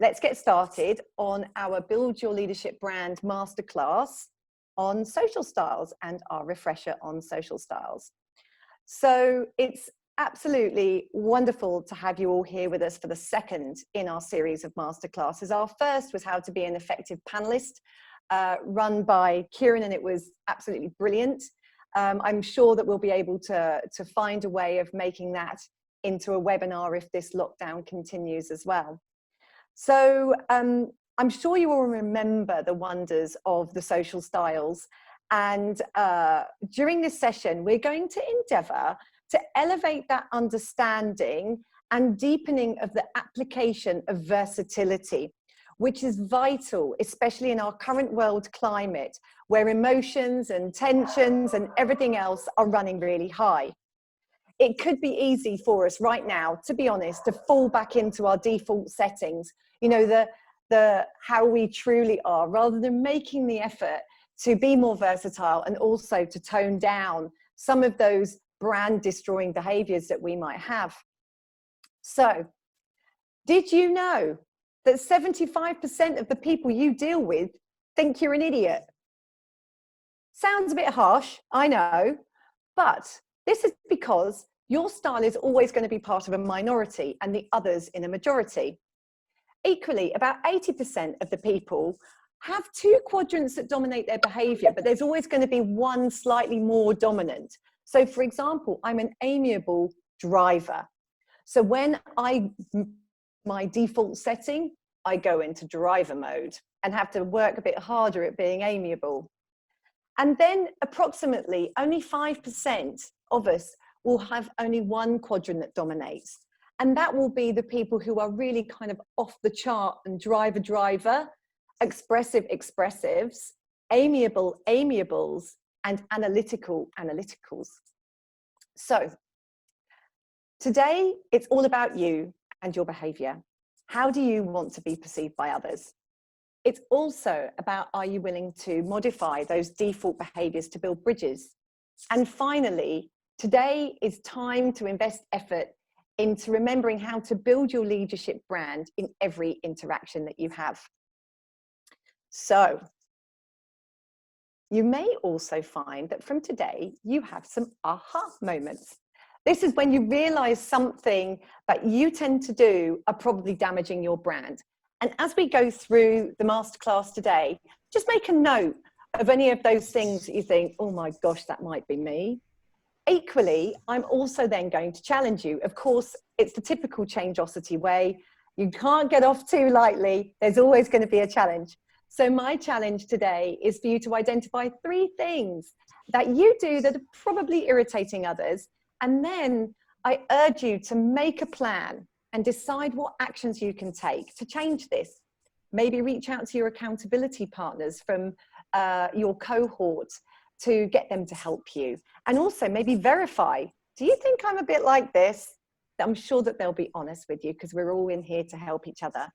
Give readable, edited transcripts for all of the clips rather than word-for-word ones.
let's get started on our Build Your Leadership Brand Masterclass on social styles and our refresher on social styles. So it's absolutely wonderful to have you all here with us for the second in our series of masterclasses. Our first was how to be an effective panelist, run by Kieran, and it was absolutely brilliant. I'm sure that we'll be able to find a way of making that into a webinar if this lockdown continues as well. So I'm sure you all remember the wonders of the social styles. And during this session, we're going to endeavour to elevate that understanding and deepening of the application of versatility, which is vital, especially in our current world climate, where emotions and tensions and everything else are running really high. It could be easy for us right now, to be honest, to fall back into our default settings, you know, the how we truly are, rather than making the effort to be more versatile and also to tone down some of those brand destroying behaviors that we might have. So, did you know that 75% of the people you deal with think you're an idiot? Sounds a bit harsh, I know, but this is because your style is always going to be part of a minority and the others in a majority. Equally, about 80% of the people have two quadrants that dominate their behavior, but there's always going to be one slightly more dominant. So for example, I'm an amiable driver. So when my default setting, I go into driver mode and have to work a bit harder at being amiable. And then approximately only 5% of us will have only one quadrant that dominates. And that will be the people who are really kind of off the chart and driver, expressive expressives, amiable amiables, and analytical analyticals. So today it's all about you and your behavior. How do you want to be perceived by others? It's also about, are you willing to modify those default behaviors to build bridges? And finally, today is time to invest effort into remembering how to build your leadership brand in every interaction that you have. So you may also find that from today, you have some aha moments. This is when you realize something that you tend to do are probably damaging your brand. And as we go through the masterclass today, just make a note of any of those things that you think, oh my gosh, that might be me. Equally, I'm also then going to challenge you. Of course, it's the typical changeosity way. You can't get off too lightly. There's always going to be a challenge. So my challenge today is for you to identify 3 things that you do that are probably irritating others. And then I urge you to make a plan and decide what actions you can take to change this. Maybe reach out to your accountability partners from your cohort to get them to help you. And also maybe verify, do you think I'm a bit like this? I'm sure that they'll be honest with you because we're all in here to help each other.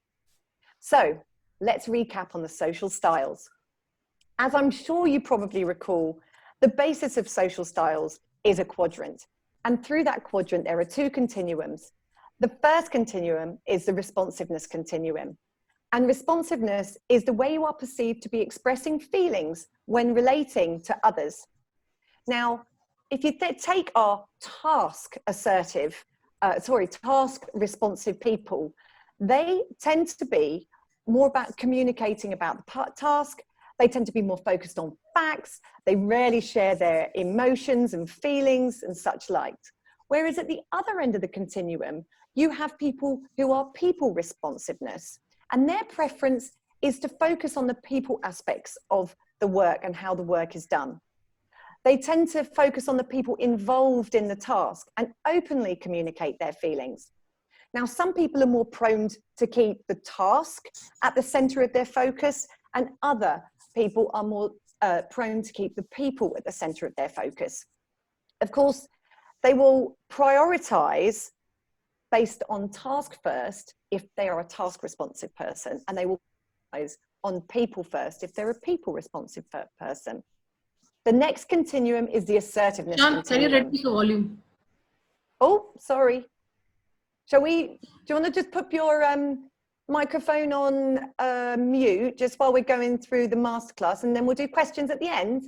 So let's recap on the social styles. As I'm sure you probably recall, the basis of social styles is a quadrant. And through that quadrant, there are 2 continuums. The first continuum is the responsiveness continuum. And responsiveness is the way you are perceived to be expressing feelings when relating to others. Now, if you take our task responsive people, they tend to be more about communicating about the task. They tend to be more focused on facts. They rarely share their emotions and feelings and such like. Whereas at the other end of the continuum, you have people who are people responsiveness, and their preference is to focus on the people aspects of the work and how the work is done. They tend to focus on the people involved in the task and openly communicate their feelings. Now, some people are more prone to keep the task at the center of their focus, and other people are more prone to keep the people at the center of their focus. Of course, they will prioritize based on task first if they are a task responsive person, and they will prioritize on people first if they're a people responsive person. The next continuum is the assertiveness Sean, continuum. can you reduce the volume? Oh, sorry. Do you want to just put your microphone on mute just while we're going through the masterclass, and then we'll do questions at the end?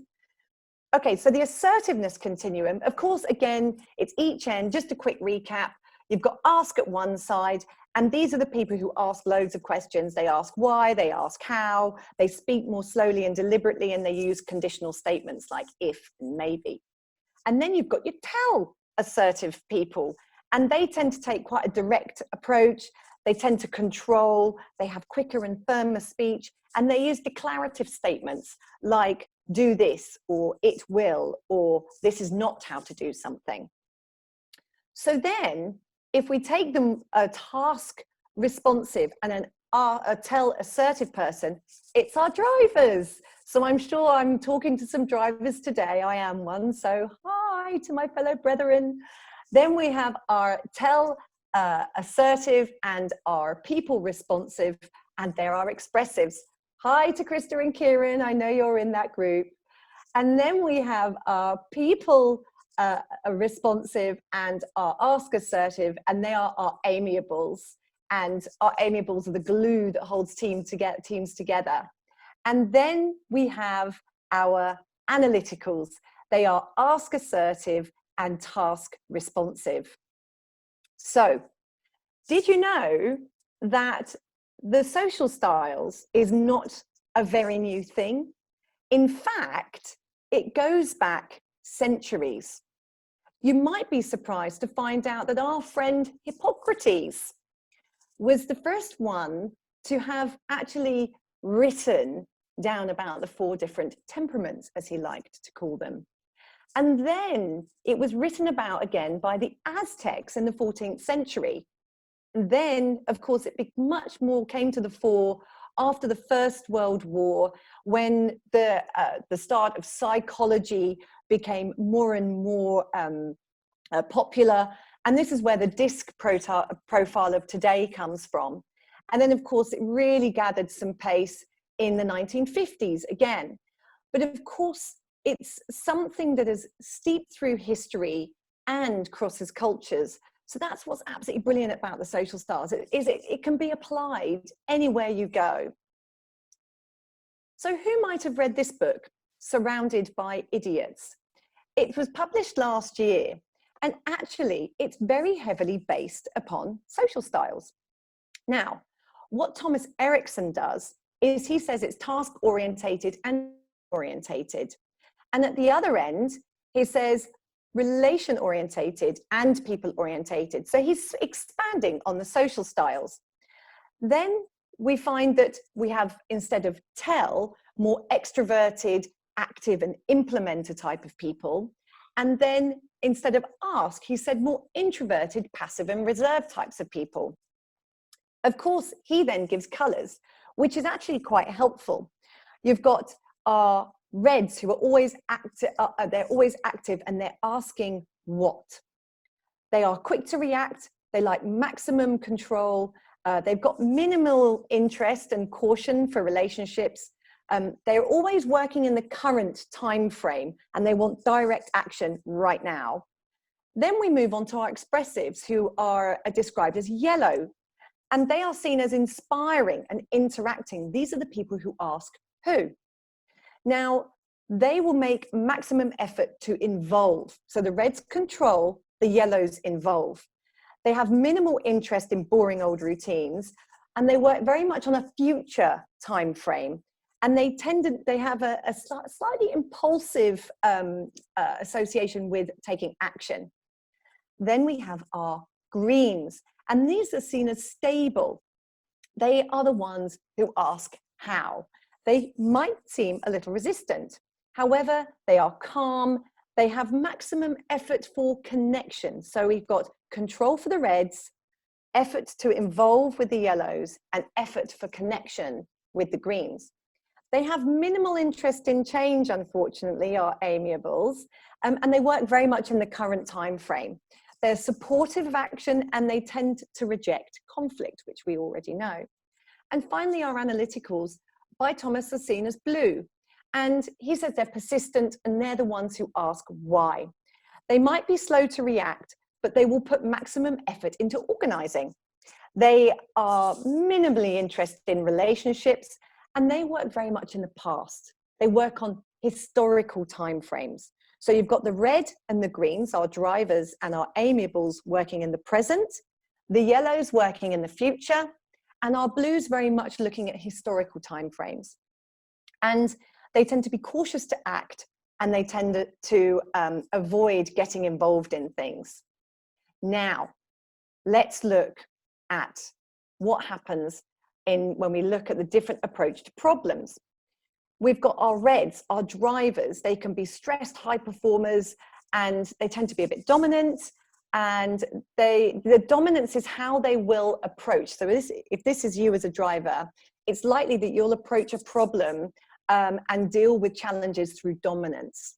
Okay, so the assertiveness continuum, of course, again, it's each end. Just a quick recap. You've got ask at one side, and these are the people who ask loads of questions. They ask why, they ask how, they speak more slowly and deliberately, and they use conditional statements like if and maybe. And then you've got your tell assertive people, and they tend to take quite a direct approach. They tend to control, they have quicker and firmer speech, and they use declarative statements like do this, or it will, or this is not how to do something. So then, if we take them a task responsive and a tell assertive person, it's our drivers. So I'm sure I'm talking to some drivers today. I am one, so hi to my fellow brethren. Then we have our tell assertive and our people responsive, and there are expressives. Hi to Krista and Kieran, I know you're in that group. And then we have our people responsive and our ask assertive, and they are our amiables. And our amiables are the glue that holds teams together. And then we have our analyticals. They are ask assertive and task responsive. So, did you know that the social styles is not a very new thing? In fact, it goes back centuries. You might be surprised to find out that our friend Hippocrates was the first one to have actually written down about the 4 different temperaments, as he liked to call them. And then it was written about again by the Aztecs in the 14th century. And then, of course, it much more came to the fore after the First World War, when the start of psychology became more and more popular. And this is where the DISC profile of today comes from. And then, of course, it really gathered some pace in the 1950s again. But of course, it's something that is steeped through history and crosses cultures. So that's what's absolutely brilliant about the social styles. It can be applied anywhere you go. So who might have read this book, Surrounded by Idiots? It was published last year, and actually it's very heavily based upon social styles. Now, what Thomas Erickson does is he says it's task orientated and orientated. And at the other end, he says relation orientated and people orientated. So he's expanding on the social styles. Then we find that we have, instead of tell, more extroverted, active and implementer type of people. And then instead of ask, he said more introverted, passive and reserved types of people. Of course, he then gives colors, which is actually quite helpful. You've got our reds who are always active, they're always active and they're asking what. They are quick to react, they like maximum control, they've got minimal interest and caution for relationships. They're always working in the current time frame and they want direct action right now. Then we move on to our expressives, who are described as yellow, and they are seen as inspiring and interacting. These are the people who ask who. Now, they will make maximum effort to involve. So the reds control, the yellows involve. They have minimal interest in boring old routines, and they work very much on a future time frame. And they have a slightly impulsive association with taking action. Then we have our greens, and these are seen as stable. They are the ones who ask how. They might seem a little resistant. However, they are calm. They have maximum effort for connection. So we've got control for the reds, effort to involve with the yellows, and effort for connection with the greens. They have minimal interest in change, unfortunately, are amiables, and they work very much in the current time frame. They're supportive of action and they tend to reject conflict, which we already know. And finally, our analyticals by Thomas are seen as blue. And he says they're persistent and they're the ones who ask why. They might be slow to react, but they will put maximum effort into organizing. They are minimally interested in relationships, and they work very much in the past. They work on historical timeframes. So you've got the red and the greens, our drivers and our amiables, working in the present, the yellows working in the future, and our blues very much looking at historical timeframes. And they tend to be cautious to act, and they tend to avoid getting involved in things. Now, let's look at what happens when we look at the different approach to problems. We've got our reds, our drivers. They can be stressed high performers, and they tend to be a bit dominant. And the dominance is how they will approach. So if this is you as a driver, it's likely that you'll approach a problem and deal with challenges through dominance.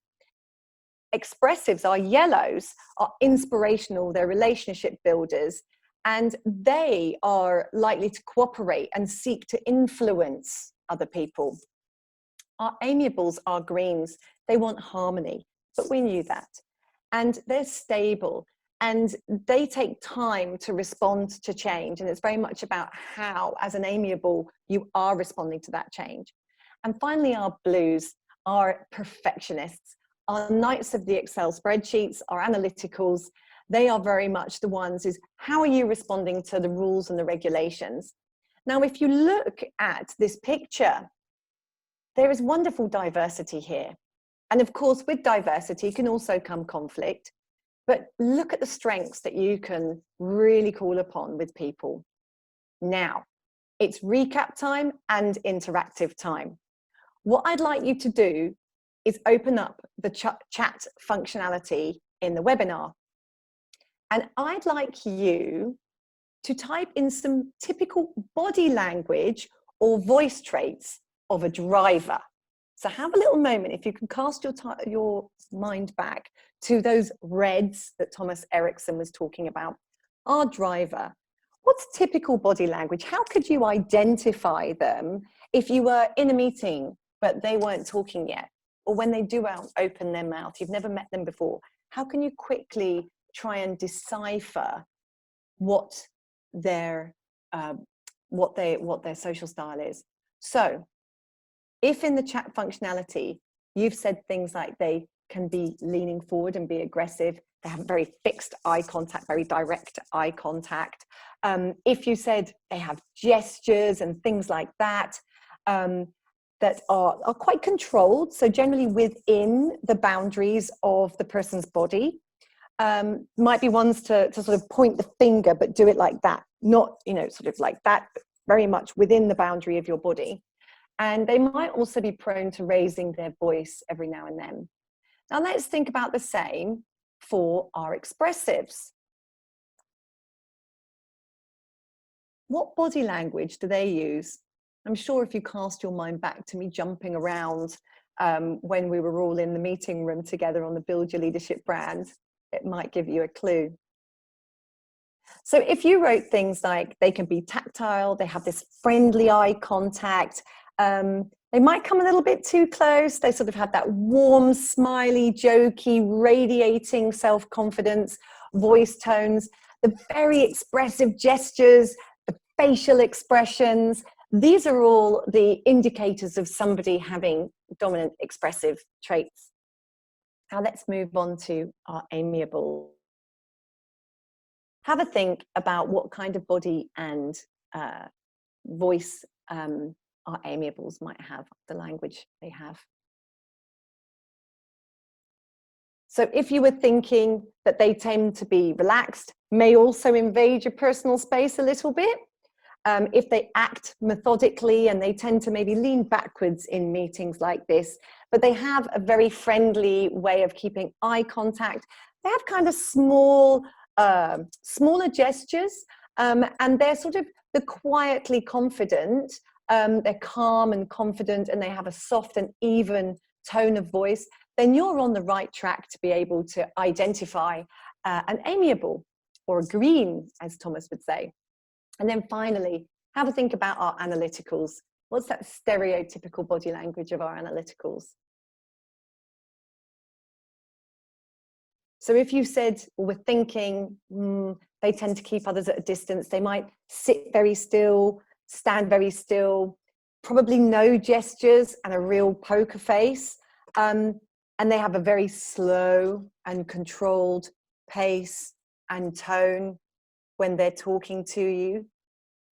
Expressives, our yellows, are inspirational, they're relationship builders, and they are likely to cooperate and seek to influence other people. Our amiables are greens, they want harmony, but we knew that. And they're stable, and they take time to respond to change, and it's very much about how, as an amiable, you are responding to that change. And finally, our blues are perfectionists. Our knights of the Excel spreadsheets, our analyticals, they are very much the ones is how are you responding to the rules and the regulations? Now, if you look at this picture, there is wonderful diversity here. And of course, with diversity can also come conflict, but look at the strengths that you can really call upon with people. Now, it's recap time and interactive time. What I'd like you to do is open up the chat functionality in the webinar. And I'd like you to type in some typical body language or voice traits of a driver. So have a little moment, if you can cast your mind back to those reds that Thomas Erickson was talking about. Our driver, what's typical body language? How could you identify them if you were in a meeting but they weren't talking yet? Or when they do open their mouth, you've never met them before. How can you quickly try and decipher what their social style is? So if in the chat functionality, you've said things like they can be leaning forward and be aggressive, they have very fixed eye contact, very direct eye contact. If you said they have gestures and things like that, that are quite controlled, so generally within the boundaries of the person's body, might be ones to sort of point the finger, but do it like that, not, sort of like that, but very much within the boundary of your body. And they might also be prone to raising their voice every now and then. Now let's think about the same for our expressives. What body language do they use? I'm sure if you cast your mind back to me jumping around when we were all in the meeting room together on the Build Your Leadership brand, it might give you a clue. So if you wrote things like they can be tactile, they have this friendly eye contact, they might come a little bit too close, they sort of have that warm, smiley, jokey, radiating self-confidence, voice tones, the very expressive gestures, the facial expressions. These are all the indicators of somebody having dominant expressive traits. Now let's move on to our amiable. Have a think about what kind of body and voice our amiables might have, the language they have. So if you were thinking that they tend to be relaxed, may also invade your personal space a little bit. If they act methodically and they tend to maybe lean backwards in meetings like this, but they have a very friendly way of keeping eye contact. They have kind of smaller gestures, and they're sort of the quietly confident. They're calm and confident, and they have a soft and even tone of voice. Then you're on the right track to be able to identify an amiable or a green, as Thomas would say. And then finally, have a think about our analyticals. What's that stereotypical body language of our analyticals? So if you said or were thinking, they tend to keep others at a distance, they might sit very still, stand very still, probably no gestures and a real poker face. And they have a very slow and controlled pace and tone when they're talking to you,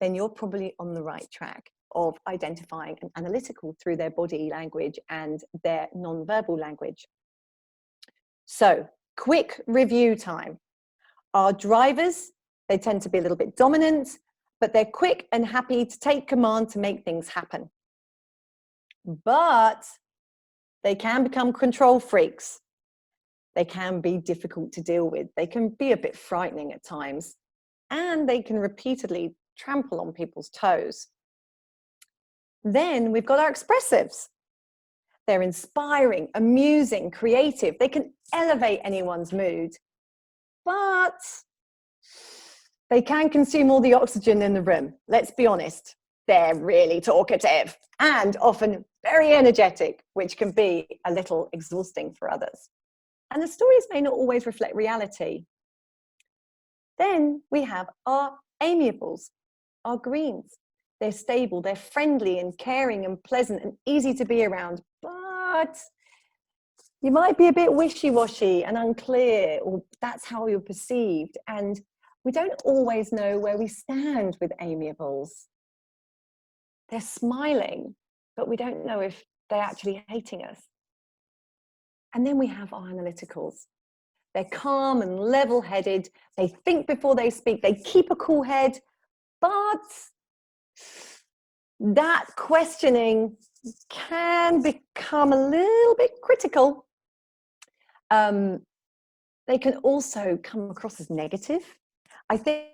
then you're probably on the right track of identifying and analytical through their body language and their non-verbal language. So, quick review time. Our drivers, they tend to be a little bit dominant, but they're quick and happy to take command to make things happen. But they can become control freaks. They can be difficult to deal with. They can be a bit frightening at times, and they can repeatedly trample on people's toes. Then we've got our expressives. They're inspiring, amusing, creative. They can elevate anyone's mood, but they can consume all the oxygen in the room. Let's be honest. They're really talkative and often very energetic, which can be a little exhausting for others. And the stories may not always reflect reality. Then we have our amiables, our greens. They're stable, they're friendly and caring and pleasant and easy to be around, but you might be a bit wishy-washy and unclear, or that's how you're perceived. And we don't always know where we stand with amiables. They're smiling, but we don't know if they're actually hating us. And then we have our analyticals. They're calm and level-headed. They think before they speak. They keep a cool head, but that questioning can become a little bit critical. They can also come across as negative. I think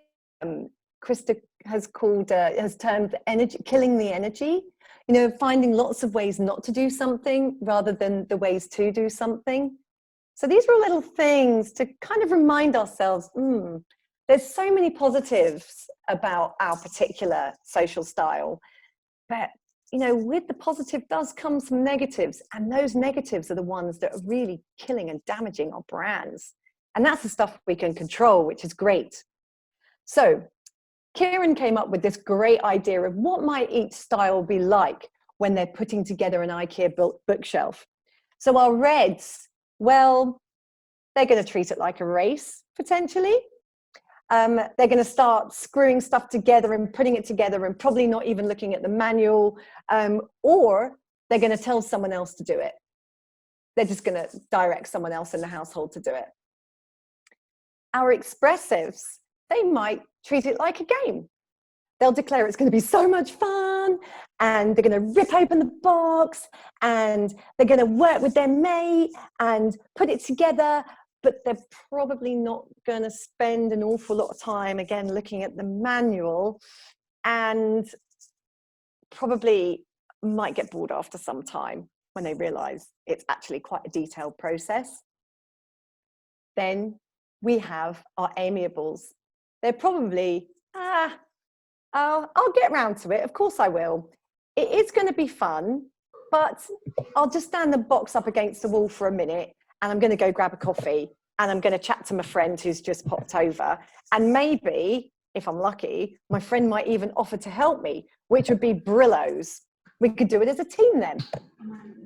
Krista has termed energy, killing the energy, you know, finding lots of ways not to do something rather than the ways to do something. So these are little things to kind of remind ourselves, there's so many positives about our particular social style, but you know, with the positive does come some negatives, and those negatives are the ones that are really killing and damaging our brands. And that's the stuff we can control, which is great. So Kieran came up with this great idea of what might each style be like when they're putting together an IKEA bookshelf. So our reds, well, they're going to treat it like a race, potentially. They're going to start screwing stuff together and putting it together and probably not even looking at the manual, or they're going to tell someone else to do it. They're just going to direct someone else in the household to do it. Our expressives, they might treat it like a game. They'll declare it's going to be so much fun, and they're going to rip open the box, and they're going to work with their mate and put it together, but they're probably not going to spend an awful lot of time, again, looking at the manual, and probably might get bored after some time when they realize it's actually quite a detailed process. Then we have our amiables. They're probably, I'll get round to it. Of course I will. It is going to be fun, but I'll just stand the box up against the wall for a minute, and I'm going to go grab a coffee, and I'm going to chat to my friend who's just popped over. And maybe, if I'm lucky, my friend might even offer to help me, which would be Brillos. We could do it as a team then.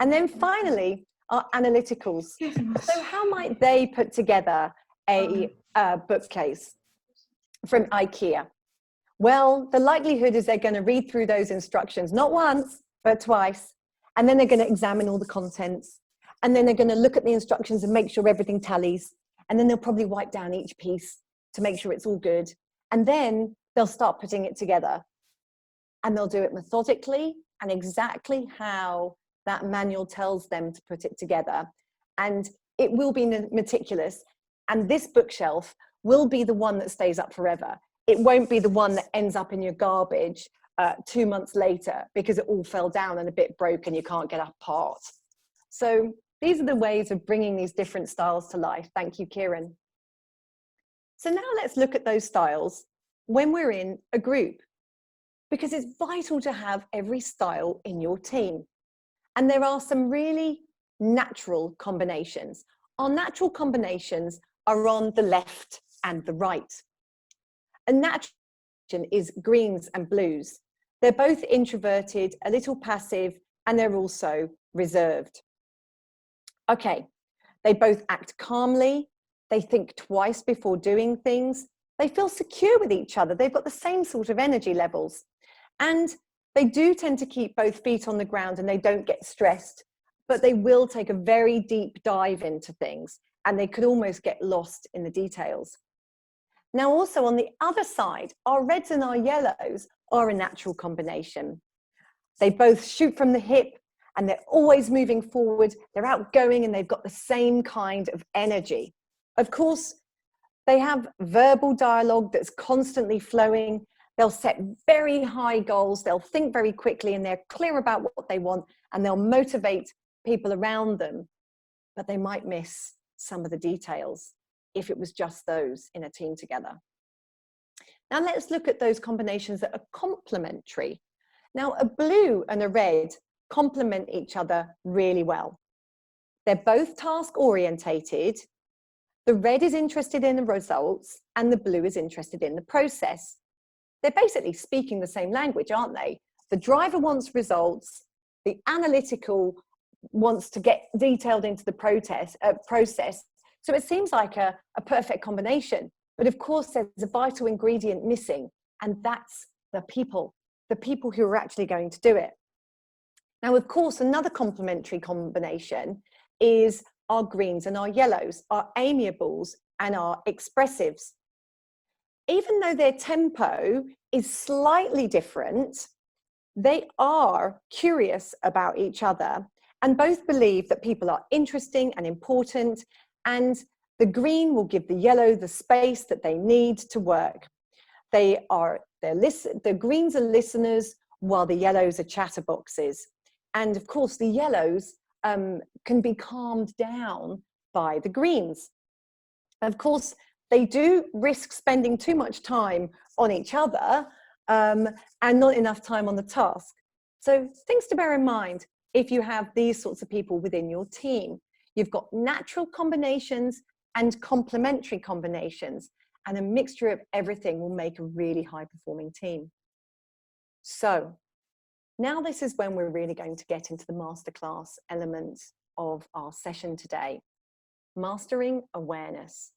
And then finally, our analyticals. So how might they put together a bookcase from IKEA? Well, the likelihood is they're going to read through those instructions, not once, but twice. And then they're going to examine all the contents. And then they're going to look at the instructions and make sure everything tallies. And then they'll probably wipe down each piece to make sure it's all good. And then they'll start putting it together. And they'll do it methodically and exactly how that manual tells them to put it together. And it will be meticulous. And this bookshelf will be the one that stays up forever. It won't be the one that ends up in your garbage 2 months later because it all fell down and a bit broke and you can't get apart. So these are the ways of bringing these different styles to life. Thank you, Kieran. So now let's look at those styles when we're in a group, because it's vital to have every style in your team. And there are some really natural combinations. Our natural combinations are on the left and the right. A natural is greens and blues. They're both introverted, a little passive, and they're also reserved. Okay, they both act calmly. They think twice before doing things. They feel secure with each other. They've got the same sort of energy levels. And they do tend to keep both feet on the ground and they don't get stressed, but they will take a very deep dive into things and they could almost get lost in the details. Now, also on the other side, our reds and our yellows are a natural combination. They both shoot from the hip and they're always moving forward. They're outgoing and they've got the same kind of energy. Of course, they have verbal dialogue that's constantly flowing. They'll set very high goals. They'll think very quickly and they're clear about what they want and they'll motivate people around them, but they might miss some of the details if it was just those in a team together. Now let's look at those combinations that are complementary. Now a blue and a red complement each other really well. They're both task orientated. The red is interested in the results and the blue is interested in the process. They're basically speaking the same language, aren't they? The driver wants results, the analytical wants to get detailed into the process. So it seems like a perfect combination. But of course, there's a vital ingredient missing, and that's the people who are actually going to do it. Now, of course, another complementary combination is our greens and our yellows, our amiables and our expressives. Even though their tempo is slightly different, they are curious about each other and both believe that people are interesting and important, and the green will give the yellow the space that they need to work. The greens are listeners while the yellows are chatterboxes. And of course, the yellows can be calmed down by the greens. Of course, they do risk spending too much time on each other and not enough time on the task. So things to bear in mind if you have these sorts of people within your team. You've got natural combinations and complementary combinations, and a mixture of everything will make a really high-performing team. So now this is when we're really going to get into the masterclass element of our session today, mastering awareness.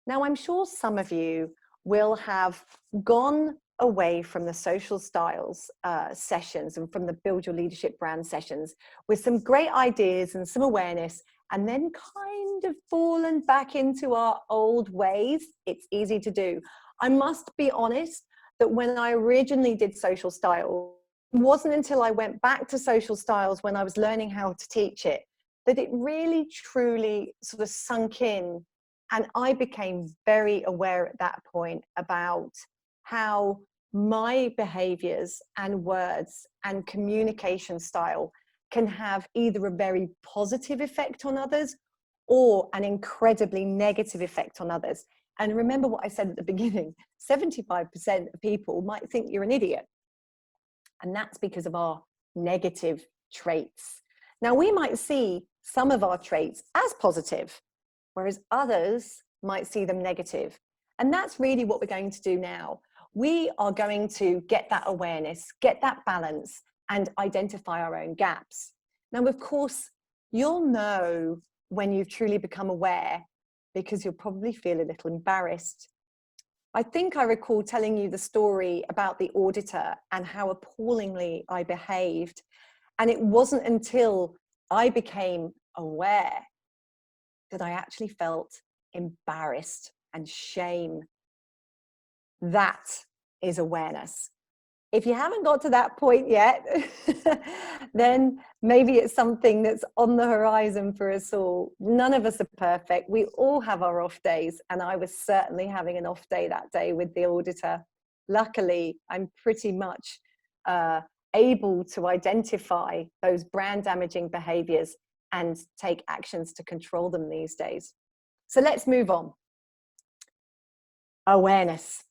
Now, I'm sure some of you will have gone away from the social styles sessions and from the Build Your Leadership Brand sessions with some great ideas and some awareness, and then kind of fallen back into our old ways. It's easy to do. I must be honest that when I originally did social style, it wasn't until I went back to social styles when I was learning how to teach it that it really truly sort of sunk in. And I became very aware at that point about how my behaviors and words and communication style can have either a very positive effect on others or an incredibly negative effect on others. And remember what I said at the beginning, 75% of people might think you're an idiot. And that's because of our negative traits. Now, we might see some of our traits as positive, whereas others might see them negative. And that's really what we're going to do now. We are going to get that awareness, get that balance, and identify our own gaps. Now, of course, you'll know when you've truly become aware because you'll probably feel a little embarrassed. I think I recall telling you the story about the auditor and how appallingly I behaved. And it wasn't until I became aware that I actually felt embarrassed and shame. That is awareness. If you haven't got to that point yet, then maybe it's something that's on the horizon for us all. None of us are perfect. We all have our off days, and I was certainly having an off day that day with the auditor. Luckily, I'm pretty much able to identify those brand damaging behaviors and take actions to control them these days. So let's move on. Awareness.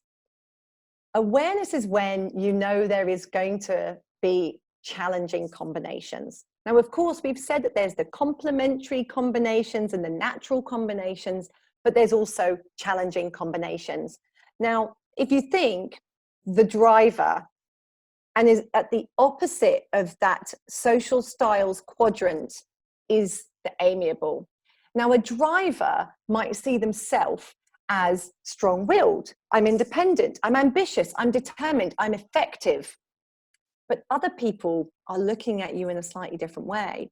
Awareness is when you know there is going to be challenging combinations. Now, of course, we've said that there's the complementary combinations and the natural combinations, but there's also challenging combinations. Now, if you think the driver and is at the opposite of that social styles quadrant is the amiable. Now, a driver might see themselves as strong-willed. I'm independent, I'm ambitious, I'm determined, I'm effective. But other people are looking at you in a slightly different way.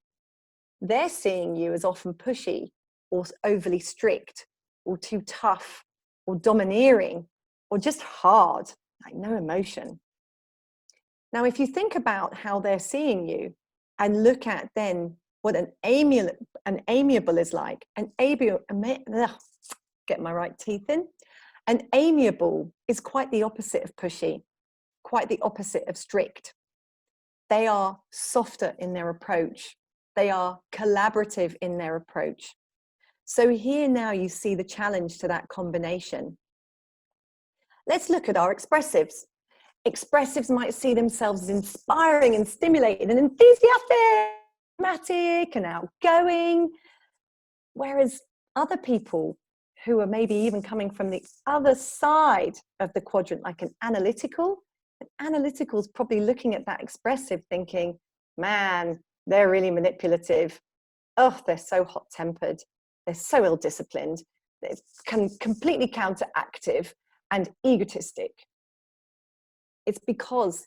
They're seeing you as often pushy or overly strict or too tough or domineering or just hard, like no emotion. Now, if you think about how they're seeing you and look at then what an amiable is like, get my right teeth in, an amiable is quite the opposite of pushy, quite the opposite of strict. They are softer in their approach. They are collaborative in their approach. So here now you see the challenge to that combination. Let's look at our expressives. Expressives might see themselves as inspiring and stimulating and enthusiastic, dramatic and outgoing, whereas other people who are maybe even coming from the other side of the quadrant, like an analytical is probably looking at that expressive thinking, man, they're really manipulative. Oh, they're so hot-tempered. They're so ill-disciplined. They're completely counteractive and egotistic. It's because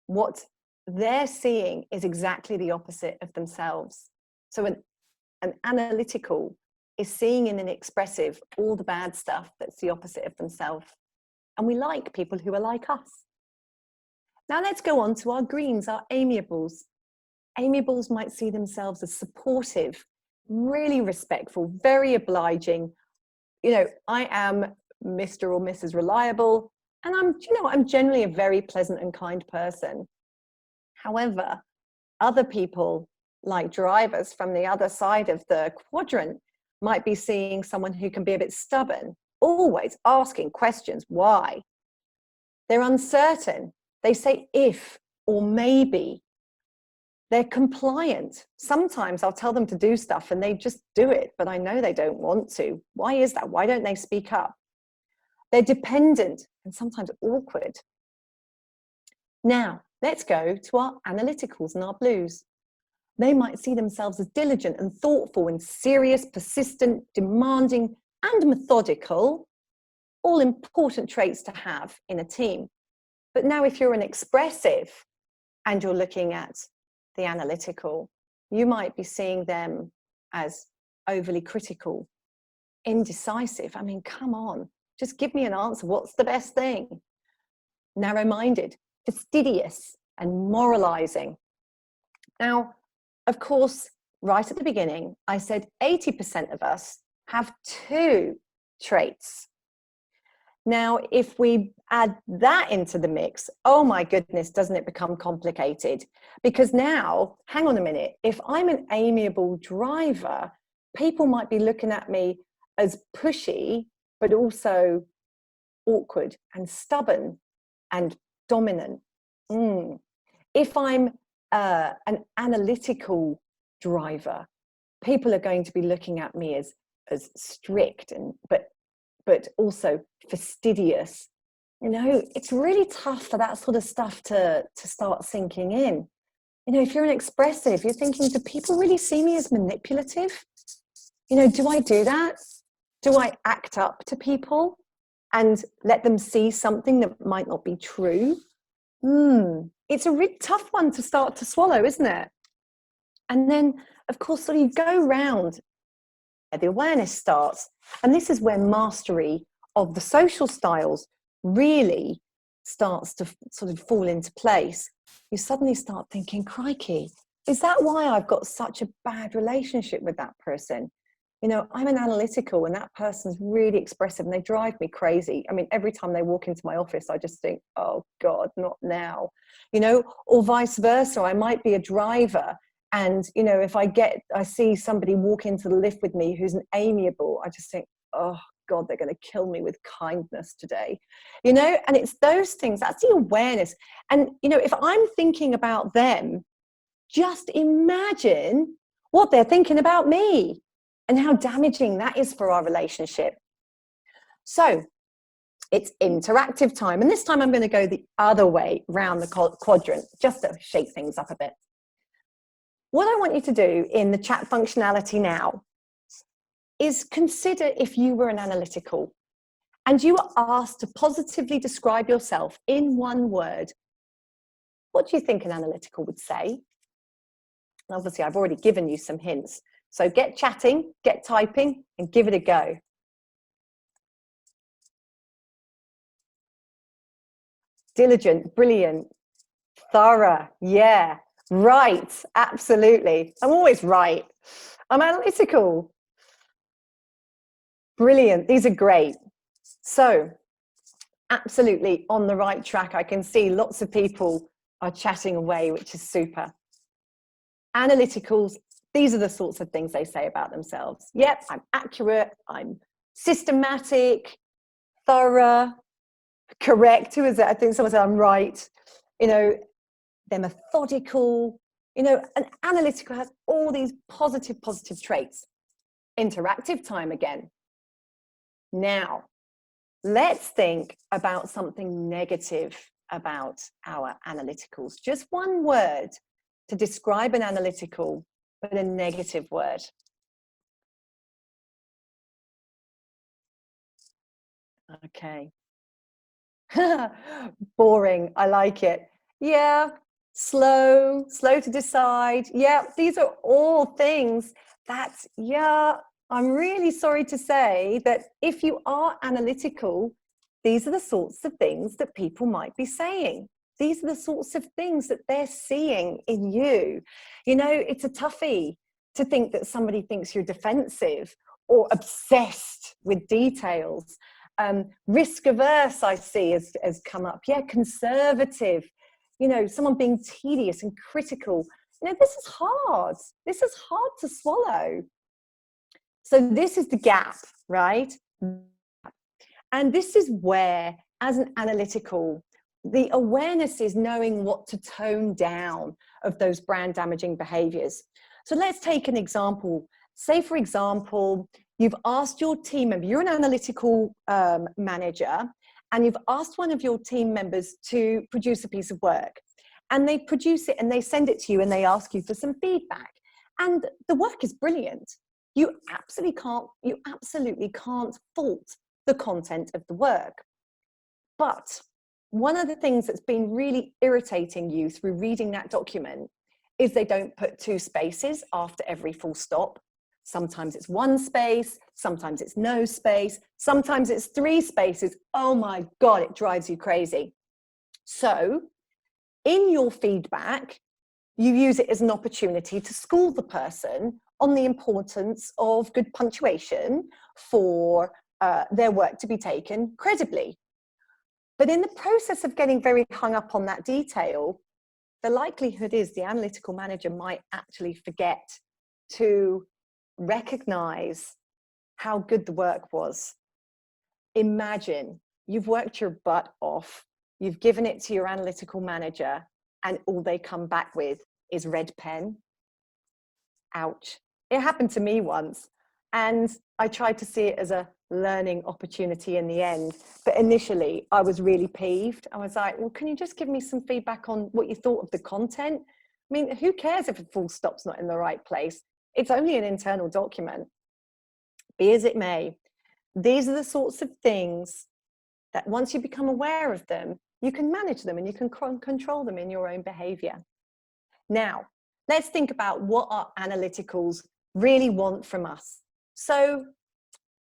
what they're seeing is exactly the opposite of themselves. So an analytical is seeing in an expressive all the bad stuff that's the opposite of themselves. And we like people who are like us. Now let's go on to our greens, our amiables. Amiables might see themselves as supportive, really respectful, very obliging. You know, I am Mr. or Mrs. Reliable, and I'm generally a very pleasant and kind person. However, other people, like drivers from the other side of the quadrant, might be seeing someone who can be a bit stubborn, always asking questions, why? They're uncertain. They say if or maybe. They're compliant. Sometimes I'll tell them to do stuff and they just do it, but I know they don't want to. Why is that? Why don't they speak up? They're dependent and sometimes awkward. Now, let's go to our analyticals and our blues. They might see themselves as diligent and thoughtful and serious, persistent, demanding, and methodical, all important traits to have in a team. But now if you're an expressive and you're looking at the analytical, you might be seeing them as overly critical, indecisive. I mean, come on, just give me an answer. What's the best thing? Narrow-minded, fastidious, and moralizing. Now, of course, right at the beginning, I said 80% of us have two traits. Now, if we add that into the mix, oh my goodness, doesn't it become complicated? Because now, hang on a minute, if I'm an amiable driver, people might be looking at me as pushy, but also awkward and stubborn and dominant. If I'm an analytical driver, people are going to be looking at me as strict and but also fastidious. You know, it's really tough for that sort of stuff to start sinking in. You know, if you're an expressive, you're thinking, do people really see me as manipulative? You know, do I do that? Do I act up to people and let them see something that might not be true? It's a really tough one to start to swallow, isn't it? And then, of course, so you go round, the awareness starts. And this is where mastery of the social styles really starts to sort of fall into place. You suddenly start thinking, crikey, is that why I've got such a bad relationship with that person? You know, I'm an analytical and that person's really expressive and they drive me crazy. I mean, every time they walk into my office, I just think, oh God, not now. You know, or vice versa. I might be a driver and, you know, if I see somebody walk into the lift with me who's an amiable, I just think, oh God, they're going to kill me with kindness today. You know, and it's those things, that's the awareness. And, you know, if I'm thinking about them, just imagine what they're thinking about me. and how damaging that is for our relationship. So it's interactive time. And this time I'm going to go the other way around the quadrant, just to shake things up a bit. What I want you to do in the chat functionality now is consider if you were an analytical and you were asked to positively describe yourself in one word. What do you think an analytical would say? Obviously, I've already given you some hints. So get chatting, get typing, and give it a go. Diligent, brilliant, thorough, yeah, right, absolutely. I'm always right. I'm analytical. Brilliant, these are great. So, absolutely on the right track. I can see lots of people are chatting away, which is super. Analyticals, these are the sorts of things they say about themselves. Yep, I'm accurate, I'm systematic, thorough, correct. Who is it? I think someone said I'm right. You know, they're methodical. You know, an analytical has all these positive traits. Interactive time again. Now, let's think about something negative about our analyticals. Just one word to describe an analytical, but a negative word. Okay. Boring. I like it. Yeah. Slow to decide. Yeah. These are all things that, yeah, I'm really sorry to say that if you are analytical, these are the sorts of things that people might be saying. These are the sorts of things that they're seeing in you. You know, it's a toughie to think that somebody thinks you're defensive or obsessed with details. Risk averse, I see, has come up. Yeah, conservative. You know, someone being tedious and critical. You know, this is hard. This is hard to swallow. So this is the gap, right? And this is where, as an analytical, the awareness is knowing what to tone down of those brand damaging behaviors. So let's take an example. Say, for example, you've asked your team member, you're an analytical manager, and you've asked one of your team members to produce a piece of work. And they produce it and they send it to you and they ask you for some feedback. And the work is brilliant. You absolutely can't fault the content of the work. But one of the things that's been really irritating you through reading that document is they don't put 2 spaces after every full stop. Sometimes it's 1 space, sometimes it's no space, sometimes it's 3 spaces. Oh my God, it drives you crazy. So in your feedback, you use it as an opportunity to school the person on the importance of good punctuation for their work to be taken credibly. But in the process of getting very hung up on that detail, the likelihood is the analytical manager might actually forget to recognize how good the work was. Imagine you've worked your butt off, you've given it to your analytical manager, and all they come back with is red pen. Ouch. It happened to me once, and I tried to see it as a learning opportunity in the end. But initially, I was really peeved. I was like, well, can you just give me some feedback on what you thought of the content? I mean, who cares if a full stop's not in the right place? It's only an internal document. Be as it may, these are the sorts of things that once you become aware of them, you can manage them and you can control them in your own behavior. Now, let's think about what our analyticals really want from us. So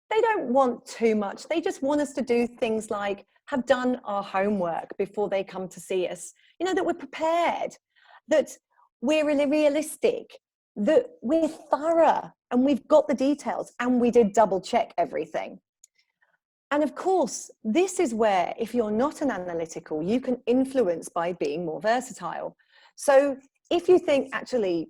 they don't want too much. They just want us to do things like have done our homework before they come to see us. You know, that we're prepared, that we're really realistic, that we're thorough and we've got the details and we did double check everything. And of course, this is where, if you're not an analytical, you can influence by being more versatile. So if you think actually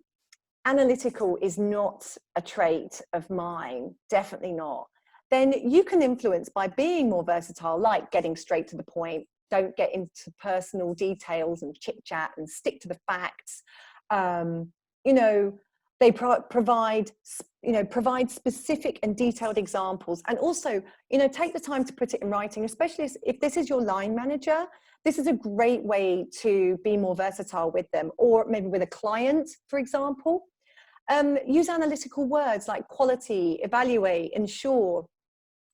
analytical is not a trait of mine, definitely not, then you can influence by being more versatile, like getting straight to the point, don't get into personal details and chit chat and stick to the facts. You know, They provide specific and detailed examples, and also, take the time to put it in writing, especially if this is your line manager. This is a great way to be more versatile with them, or maybe with a client, for example. Use analytical words like quality, evaluate, ensure,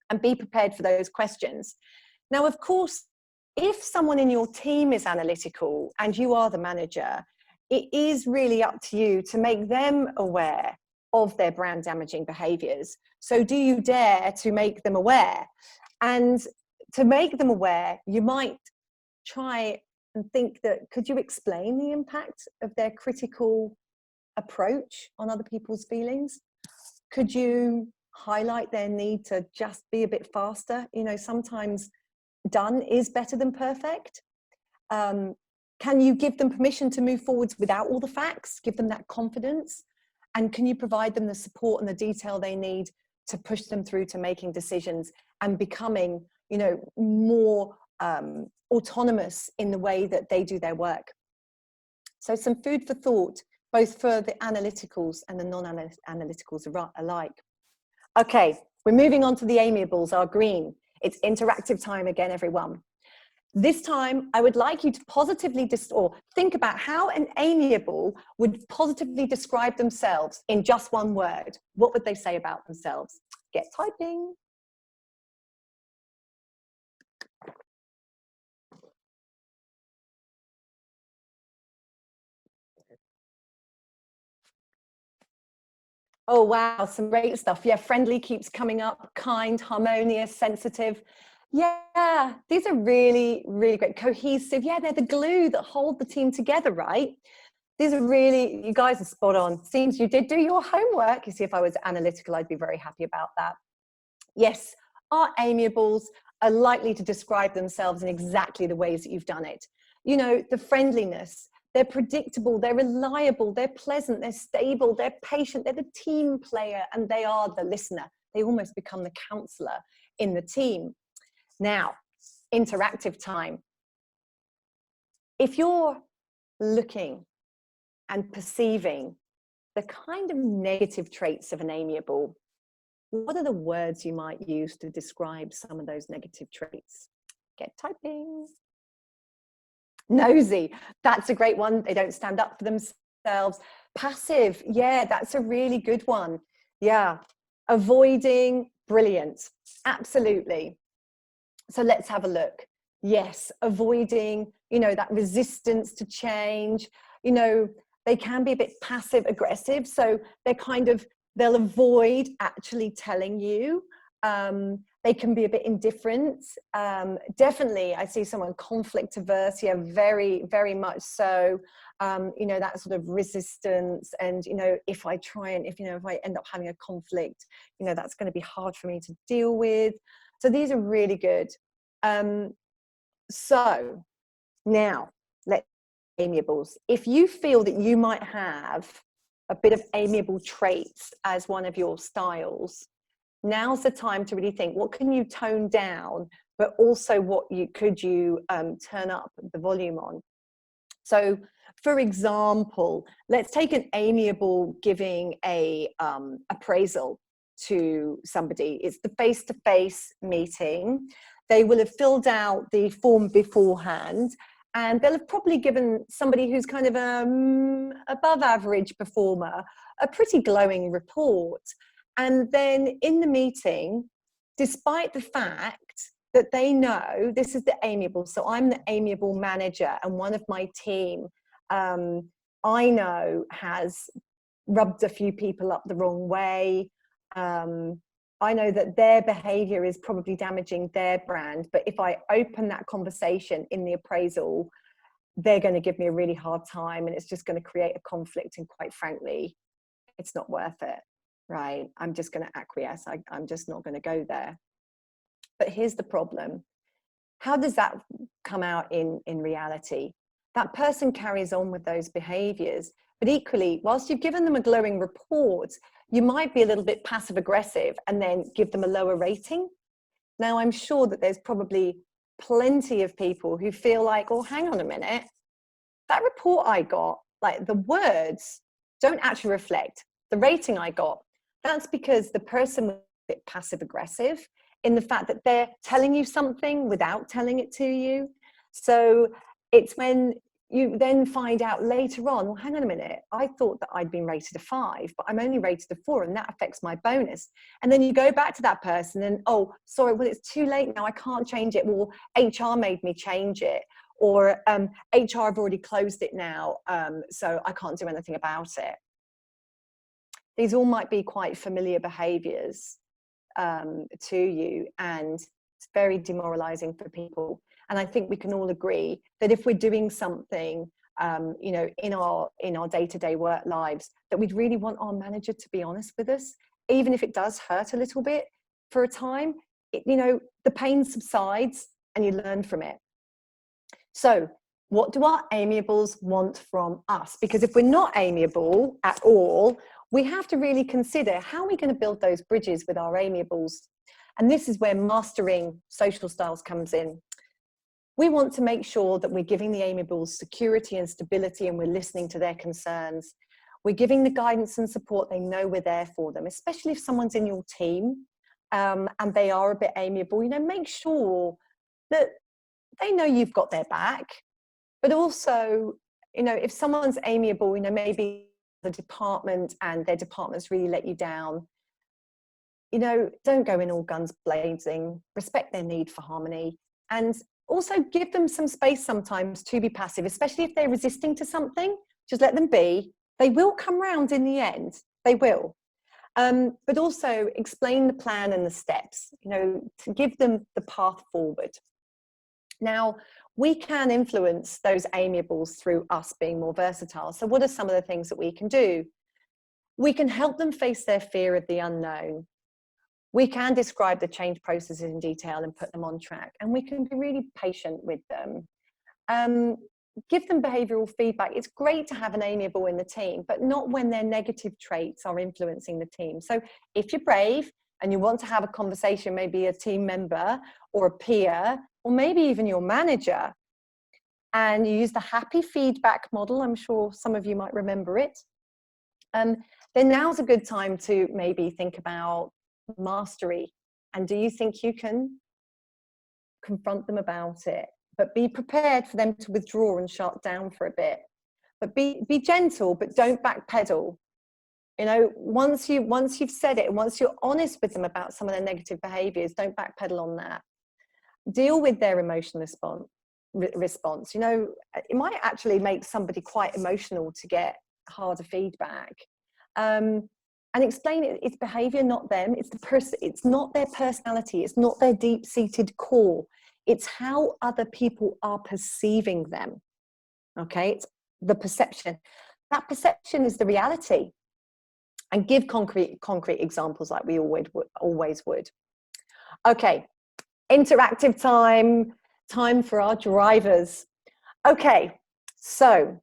and be prepared for those questions. Now, of course, if someone in your team is analytical and you are the manager, it is really up to you to make them aware of their brand damaging behaviors. So do you dare to make them aware? And to make them aware, you might try and think that, could you explain the impact of their critical approach on other people's feelings? Could you highlight their need to just be a bit faster? Sometimes done is better than perfect. Can you give them permission to move forwards without all the facts? Give them that confidence. And can you provide them the support and the detail they need to push them through to making decisions and becoming, more autonomous in the way that they do their work? So some food for thought, both for the analyticals and the non-analyticals alike. Okay, we're moving on to the amiables, our green. It's interactive time again, everyone. This time, I would like you to positively think about how an amiable would positively describe themselves in just one word. What would they say about themselves? Get typing. Oh, wow, some great stuff. Yeah, friendly keeps coming up, kind, harmonious, sensitive. Yeah, these are really, really great. Cohesive. Yeah, they're the glue that hold the team together, right? These are really, you guys are spot on. Seems you did do your homework. You see, if I was analytical, I'd be very happy about that. Yes, our amiables are likely to describe themselves in exactly the ways that you've done it. The friendliness, they're predictable, they're reliable, they're pleasant, they're stable, they're patient, they're the team player, and they are the listener. They almost become the counselor in the team. Now, interactive time. If you're looking and perceiving the kind of negative traits of an amiable, what are the words you might use to describe some of those negative traits? Get typing. Nosy, that's a great one. They don't stand up for themselves. Passive, yeah, that's a really good one. Yeah. Avoiding, brilliant. Absolutely. So let's have a look. Yes, avoiding, that resistance to change. They can be a bit passive aggressive. So they'll avoid actually telling you. They can be a bit indifferent. Definitely, I see someone conflict averse. Yeah, very, very much so. That sort of resistance. And, if I end up having a conflict, that's going to be hard for me to deal with. So these are really good. So now let's amiables. If you feel that you might have a bit of amiable traits as one of your styles, now's the time to really think, what can you tone down, but also what could you turn up the volume on? So for example, let's take an amiable giving a appraisal to somebody. It's the face-to-face meeting. They will have filled out the form beforehand, and they'll have probably given somebody who's kind of above average performer a pretty glowing report. And then in the meeting, despite the fact that they know this is the amiable, so I'm the amiable manager, and one of my team, I know, has rubbed a few people up the wrong way. I know that their behavior is probably damaging their brand, but if I open that conversation in the appraisal, they're going to give me a really hard time, and it's just going to create a conflict, and quite frankly, it's not worth it, right? I'm just going to acquiesce. I'm just not going to go there. But here's the problem. How does that come out in reality? That person carries on with those behaviors, but equally, whilst you've given them a glowing report, you might be a little bit passive aggressive and then give them a lower rating. Now, I'm sure that there's probably plenty of people who feel like, oh, hang on a minute, that report I got, like the words don't actually reflect the rating I got. That's because the person was a bit passive aggressive in the fact that they're telling you something without telling it to you. So it's when you then find out later on, well, hang on a minute, I thought that I'd been rated a 5, but I'm only rated a 4, and that affects my bonus. And then you go back to that person and, oh, sorry, well, it's too late now, I can't change it. Well, HR made me change it. Or HR have already closed it now, so I can't do anything about it. These all might be quite familiar behaviours to you, and it's very demoralising for people. And I think we can all agree that if we're doing something, you know, in our day-to-day work lives, that we'd really want our manager to be honest with us, even if it does hurt a little bit for a time. You know, the pain subsides and you learn from it. So what do our amiables want from us? Because if we're not amiable at all, we have to really consider how are we going to build those bridges with our amiables. And this is where mastering social styles comes in. We want to make sure that we're giving the amiables security and stability, and we're listening to their concerns. We're giving the guidance and support. They know we're there for them, especially if someone's in your team and they are a bit amiable. You know, make sure that they know you've got their back, but also, you know, if someone's amiable, you know, maybe the department and their department's really let you down, you know, don't go in all guns blazing, respect their need for harmony, and also give them some space sometimes to be passive, especially if they're resisting to something. Just let them be. They will come round in the end. They will. But also explain the plan and the steps, you know, to give them the path forward. Now, we can influence those amiables through us being more versatile. So what are some of the things that we can do? We can help them face their fear of the unknown. We can describe the change processes in detail and put them on track. And we can be really patient with them. Give them behavioral feedback. It's great to have an amiable in the team, but not when their negative traits are influencing the team. So if you're brave and you want to have a conversation, maybe a team member or a peer, or maybe even your manager, and you use the happy feedback model, I'm sure some of you might remember it, then now's a good time to maybe think about mastery. And do you think you can confront them about it? But be prepared for them to withdraw and shut down for a bit. But be gentle, but don't backpedal. You know, once you've said it, and once you're honest with them about some of their negative behaviors, don't backpedal on that. Deal with their emotional response. You know, it might actually make somebody quite emotional to get harder feedback. And explain it's behavior, not them. It's the person. It's not their personality. It's not their deep-seated core. It's how other people are perceiving them. Okay, it's the perception. That perception is the reality. And give concrete examples like we always would. Okay, interactive time for our drivers. Okay, so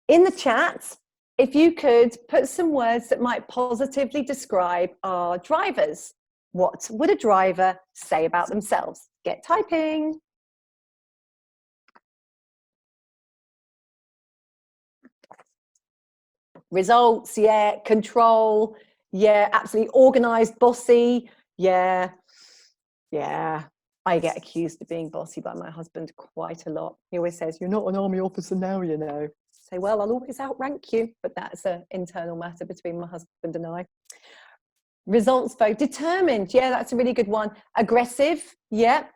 in the chat, if you could put some words that might positively describe our drivers. What would a driver say about themselves? Get typing. Results, yeah. Control, yeah. Absolutely organized, bossy, yeah. Yeah. I get accused of being bossy by my husband quite a lot. He always says, you're not an army officer now, you know. Say, well, I'll always outrank you, but that's an internal matter between my husband and I. Results, though. Determined, yeah, that's a really good one. Aggressive, yeah.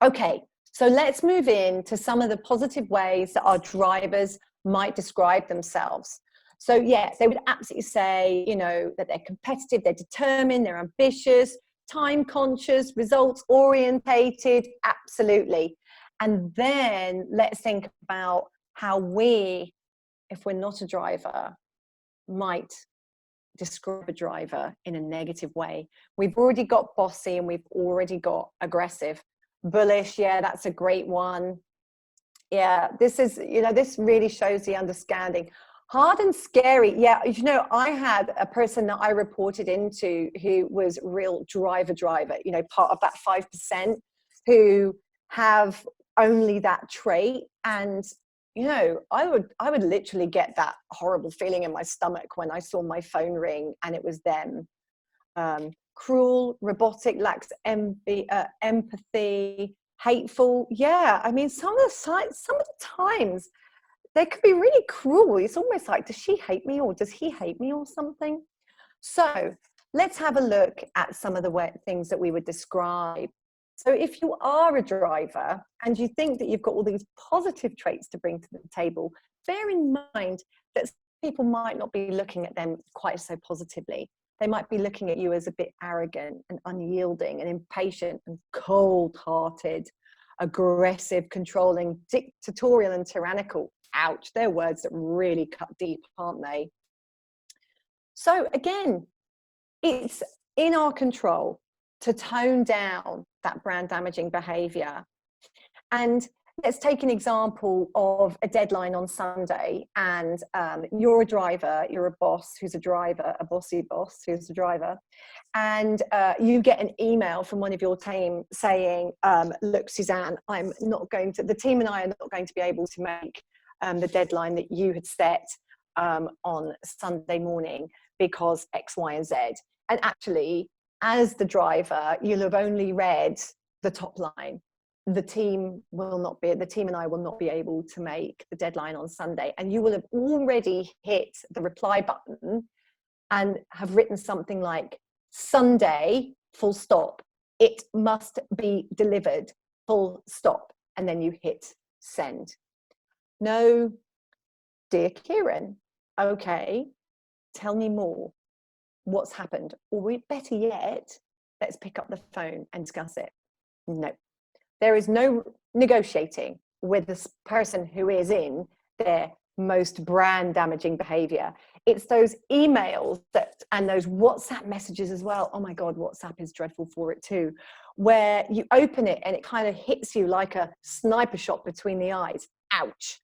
Okay, so let's move in to some of the positive ways that our drivers might describe themselves. So yeah, they would absolutely say, you know, that they're competitive, they're determined, they're ambitious, time conscious, results orientated, absolutely. And then let's think about how we, if we're not a driver, might describe a driver in a negative way. We've already got bossy and we've already got aggressive. Bullish, yeah, that's a great one. Yeah, this is, you know, this really shows the understanding. Hard and scary, yeah, you know, I had a person that I reported into who was real driver, you know, part of that 5% who have only that trait. And you know, I would literally get that horrible feeling in my stomach when I saw my phone ring and it was them. Cruel, robotic, lacks empathy, hateful. Yeah, I mean, some of the times they could be really cruel. It's almost like, does she hate me or does he hate me or something? So let's have a look at some of the things that we would describe. So if you are a driver and you think that you've got all these positive traits to bring to the table, bear in mind that people might not be looking at them quite so positively. They might be looking at you as a bit arrogant and unyielding and impatient and cold-hearted, aggressive, controlling, dictatorial and tyrannical. Ouch, they're words that really cut deep, aren't they? So again, it's in our control to tone down that brand damaging behavior. And let's take an example of a deadline on Sunday, and you're a driver, you're a boss who's a driver, a bossy boss who's a driver, and you get an email from one of your team saying, look, Suzanne, the team and I are not going to be able to make the deadline that you had set on Sunday morning because X, Y, and Z. And actually, as the driver, you'll have only read the top line. The team and I will not be able to make the deadline on Sunday. And you will have already hit the reply button and have written something like, Sunday, full stop. It must be delivered, full stop. And then you hit send. No, dear Kieran, okay, tell me more. What's happened? Or better yet, let's pick up the phone and discuss it. No. There is no negotiating with this person who is in their most brand damaging behavior. It's those emails and those WhatsApp messages as well. Oh my God, WhatsApp is dreadful for it too, where you open it and it kind of hits you like a sniper shot between the eyes. Ouch.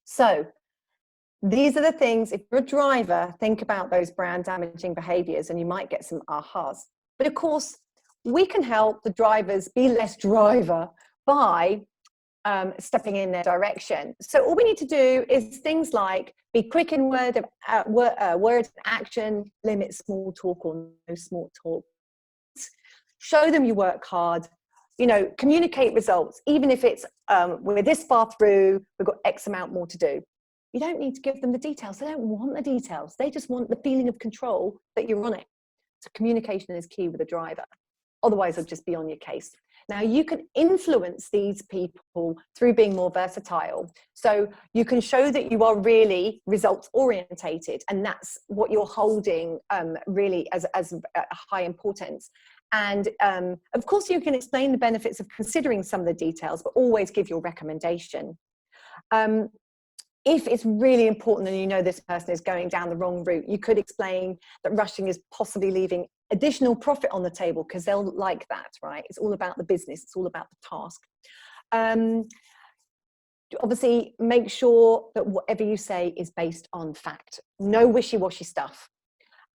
So these are the things, if you're a driver, think about those brand damaging behaviors and you might get some ahas. But of course, we can help the drivers be less driver by stepping in their direction. So all we need to do is things like be quick in word of action, limit small talk or no small talk. Show them you work hard, you know, communicate results, even if it's we're this far through, we've got X amount more to do. You don't need to give them the details. They don't want the details. They just want the feeling of control that you're on it. So communication is key with a driver. Otherwise, they'll just be on your case. Now, you can influence these people through being more versatile. So you can show that you are really results orientated, and that's what you're holding really as high importance. And of course, you can explain the benefits of considering some of the details, but always give your recommendation. If it's really important and you know this person is going down the wrong route, you could explain that rushing is possibly leaving additional profit on the table because they'll like that, right? It's all about the business. It's all about the task. Obviously, make sure that whatever you say is based on fact. No wishy-washy stuff.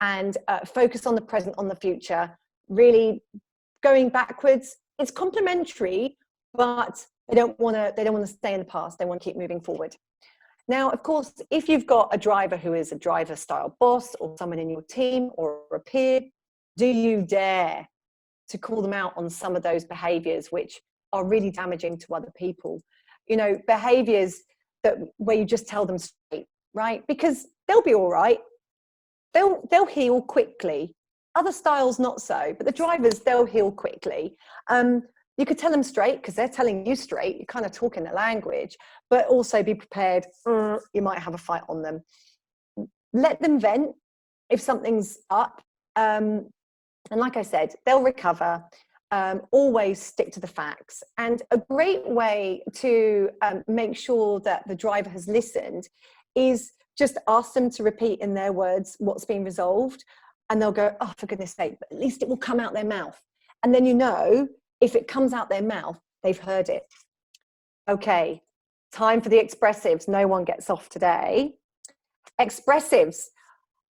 And focus on the present, on the future. Really going backwards. It's complementary, but they don't want to stay in the past. They want to keep moving forward. Now, of course, if you've got a driver who is a driver style boss or someone in your team or a peer, do you dare to call them out on some of those behaviors which are really damaging to other people? You know, behaviors where you just tell them straight, right? Because they'll be all right. They'll heal quickly. Other styles, not so, but the drivers, they'll heal quickly. You could tell them straight because they're telling you straight. You're kind of talking the language, but also be prepared. You might have a fight on them. Let them vent if something's up. And like I said, they'll recover. Always stick to the facts. And a great way to make sure that the driver has listened is just ask them to repeat in their words what's been resolved. And they'll go, oh, for goodness sake, but at least it will come out their mouth. And then you know, if it comes out their mouth, they've heard it. Okay, time for the expressives. No one gets off today. Expressives.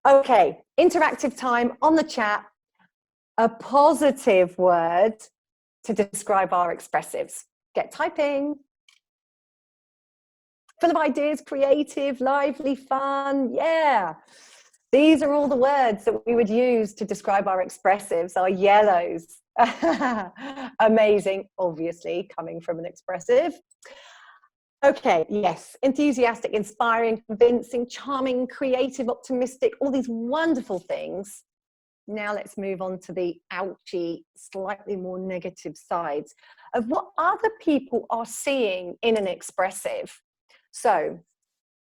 Okay, interactive time on the chat. A positive word to describe our expressives. Get typing. full of ideas, creative, lively, fun. Yeah. These are all the words that we would use to describe our expressives, our yellows. Amazing, obviously, coming from an expressive. Okay, yes, enthusiastic, inspiring, convincing, charming, creative, optimistic, all these wonderful things. Now let's move on to the ouchy, slightly more negative sides of what other people are seeing in an expressive. So,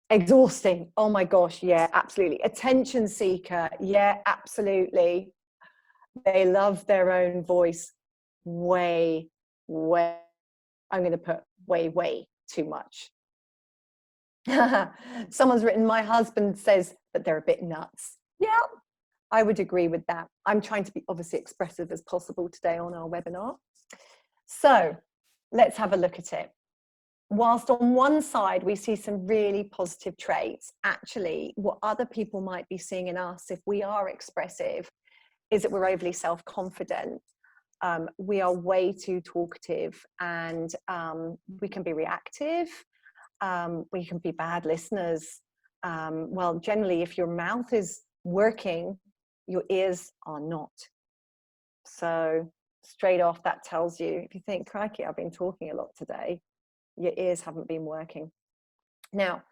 exhausting. Oh my gosh, yeah, absolutely. Attention seeker. Yeah, absolutely. They love their own voice way, way. I'm going to put way too much. Someone's written, my husband says that they're a bit nuts. Yeah, I would agree with that. I'm trying to be obviously expressive as possible today on our webinar. So let's have a look at it. Whilst on one side we see some really positive traits, actually what other people might be seeing in us if we are expressive is that we're overly self-confident. We are way too talkative, and we can be reactive. We can be bad listeners. Well, generally, if your mouth is working, your ears are not. So straight off, that tells you, if you think, crikey, I've been talking a lot today, your ears haven't been working. Now,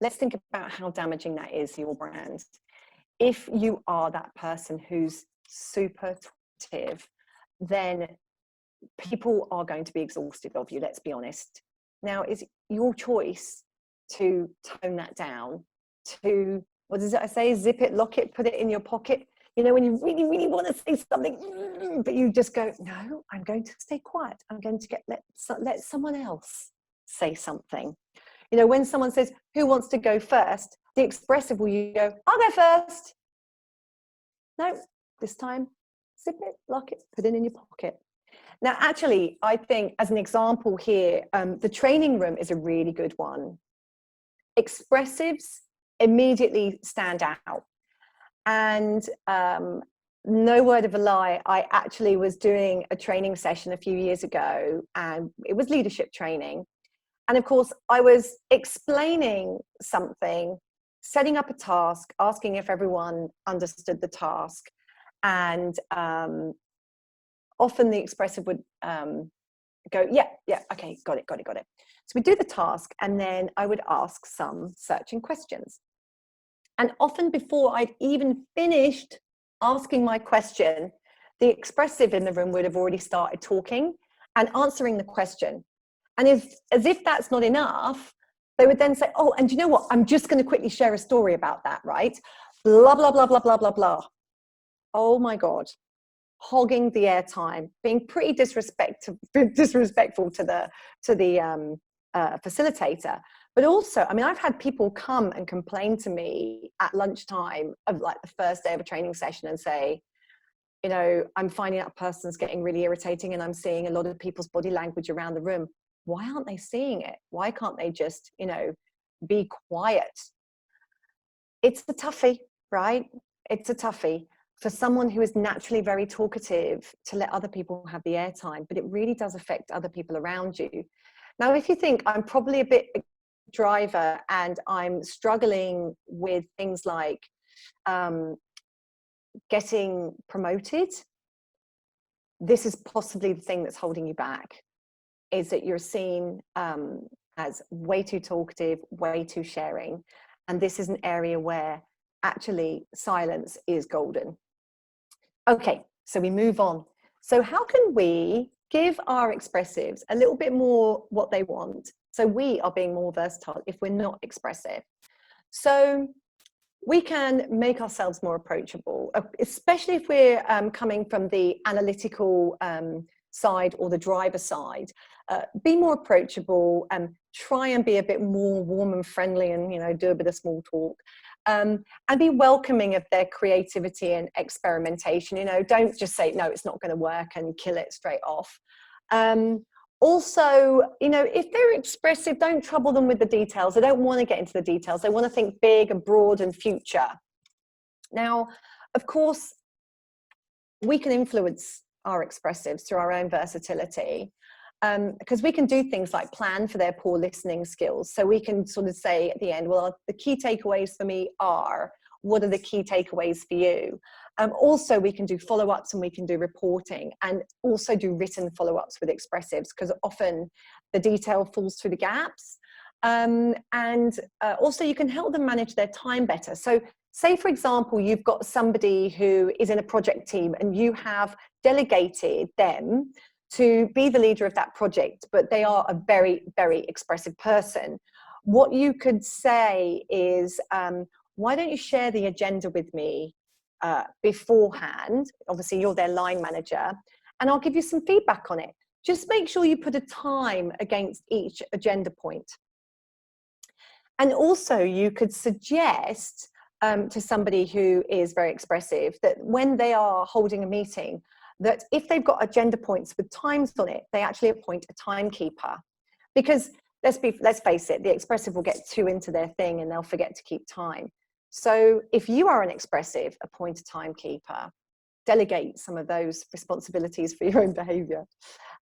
let's think about how damaging that is to your brand. If you are that person who's super talkative, then people are going to be exhausted of you, let's be honest. Now, it's your choice to tone that down, to, what does it I say, zip it, lock it, put it in your pocket. You know, when you really want to say something, but you just go, no, I'm going to stay quiet. I'm going to let someone else say something. You know, when someone says, who wants to go first? The expressive will you go, I'll go first. No, this time, zip it, lock it, put it in your pocket. Now, actually, I think as an example here, the training room is a really good one. Expressives immediately stand out. And no word of a lie, I actually was doing a training session a few years ago, and it was leadership training. And of course, I was explaining something, setting up a task, asking if everyone understood the task. And often the expressive would go, yeah, okay, got it. So we do the task, and then I would ask some searching questions. And often before I'd even finished asking my question, the expressive in the room would have already started talking and answering the question. And as if that's not enough, they would then say, oh, and you know what? I'm just going to quickly share a story about that, right? Blah, blah, blah, blah, blah, blah, blah. Oh my God. Hogging the airtime, being pretty disrespectful to the facilitator. But also, I mean, I've had people come and complain to me at lunchtime of like the first day of a training session and say, you know, I'm finding that person's getting really irritating, and I'm seeing a lot of people's body language around the room. Why aren't they seeing it? Why can't they just, you know, be quiet? It's a toughie, right? It's a toughie for someone who is naturally very talkative to let other people have the airtime, but it really does affect other people around you. Now, if you think I'm probably a bit driver and I'm struggling with things like getting promoted, this is possibly the thing that's holding you back, is that you're seen as way too talkative, way too sharing. And this is an area where actually silence is golden. Okay, so we move on. So how can we give our expressives a little bit more what they want, so we are being more versatile if we're not expressive? So we can make ourselves more approachable, especially if we're coming from the analytical side or the driver side. Be more approachable and try and be a bit more warm and friendly, and, you know, do a bit of small talk. And be welcoming of their creativity and experimentation. You know, don't just say, no, it's not going to work, and kill it straight off. Also, you know, if they're expressive, don't trouble them with the details. They don't want to get into the details. They want to think big and broad and future. Now, of course, we can influence our expressives through our own versatility. because we can do things like plan for their poor listening skills. So we can sort of say at the end, well, the key takeaways for me are, what are the key takeaways for you? Also, we can do follow-ups and we can do reporting, and also do written follow-ups with expressives, because often the detail falls through the gaps. Also, you can help them manage their time better. So say, for example, you've got somebody who is in a project team and you have delegated them to be the leader of that project, but they are a very, very expressive person. What you could say is, why don't you share the agenda with me beforehand? Obviously, you're their line manager, and I'll give you some feedback on it. Just make sure you put a time against each agenda point. And also, you could suggest to somebody who is very expressive that when they are holding a meeting, that if they've got agenda points with times on it, they actually appoint a timekeeper. Because let's face it, the expressive will get too into their thing and they'll forget to keep time. So if you are an expressive, appoint a timekeeper. Delegate some of those responsibilities for your own behavior.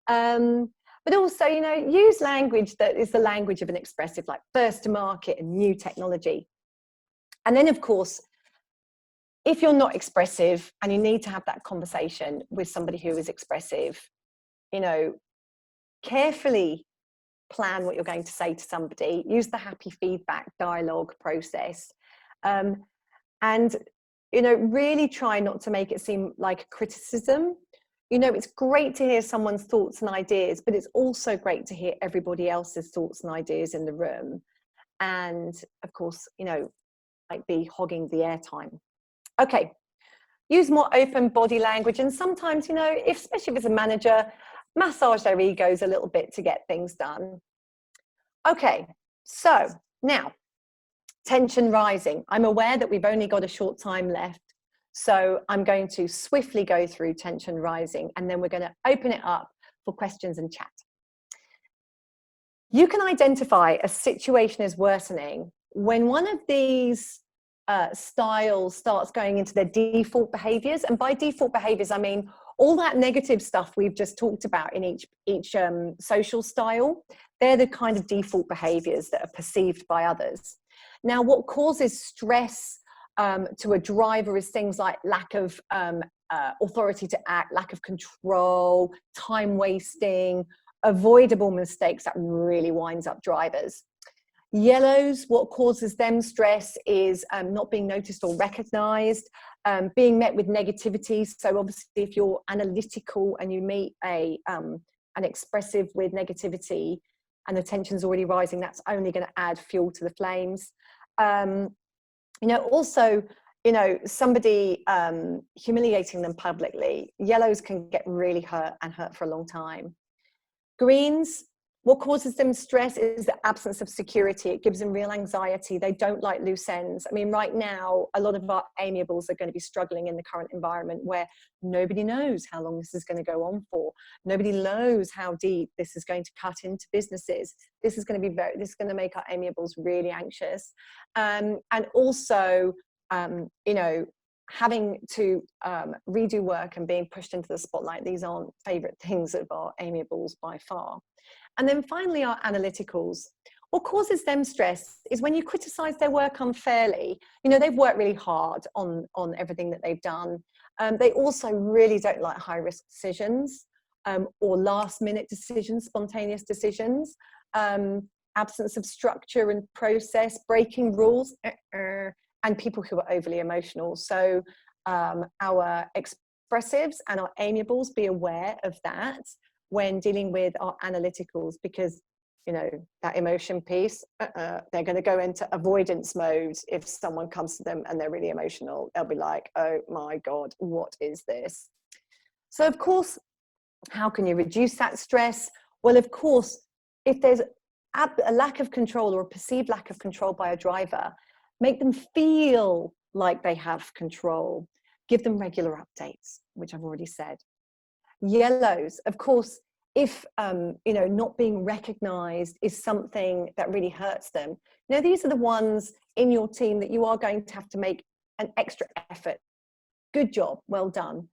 But also, you know, use language that is the language of an expressive, like first to market and new technology. And then, of course, if you're not expressive and you need to have that conversation with somebody who is expressive, you know, carefully plan what you're going to say to somebody, use the happy feedback dialogue process, and, you know, really try not to make it seem like criticism. You know, it's great to hear someone's thoughts and ideas, but it's also great to hear everybody else's thoughts and ideas in the room. And of course, you know, like be hogging the airtime. Okay, use more open body language. And sometimes, you know, especially if it's a manager, massage their egos a little bit to get things done. Okay, so now, tension rising. I'm aware that we've only got a short time left, so I'm going to swiftly go through tension rising, and then we're going to open it up for questions and chat. You can identify a situation as worsening when one of these styles starts going into their default behaviors. And by default behaviors, I mean all that negative stuff we've just talked about in each social style. They're the kind of default behaviors that are perceived by others. Now, what causes stress to a driver is things like lack of authority to act, lack of control, time wasting, avoidable mistakes. That really winds up drivers. Yellows, what causes them stress is not being noticed or recognized, being met with negativity. So obviously, if you're analytical and you meet an expressive with negativity and the tension's already rising, that's only going to add fuel to the flames. You know, also, you know, somebody humiliating them publicly. Yellows can get really hurt and hurt for a long time. Greens, what causes them stress is the absence of security. It gives them real anxiety. They don't like loose ends. I mean, right now, a lot of our amiables are going to be struggling in the current environment where nobody knows how long this is going to go on for. Nobody knows how deep this is going to cut into businesses. This is going to make our amiables really anxious. And also, you know, having to redo work and being pushed into the spotlight. These aren't favorite things of our amiables by far. And then finally, our analyticals. What causes them stress is when you criticize their work unfairly. You know, they've worked really hard on everything that they've done. They also really don't like high risk decisions or last minute decisions, spontaneous decisions, absence of structure and process, breaking rules, and people who are overly emotional. So our expressives and our amiables, be aware of that when dealing with our analyticals, because, you know, that emotion piece, they're going to go into avoidance mode. If someone comes to them and they're really emotional, they'll be like, oh my God, what is this? So of course, how can you reduce that stress? Well, of course, if there's a lack of control or a perceived lack of control by a driver, make them feel like they have control. Give them regular updates, which I've already said. Yellows, of course, if you know, not being recognized is something that really hurts them. You know, these are the ones in your team that you are going to have to make an extra effort. Good job, well done,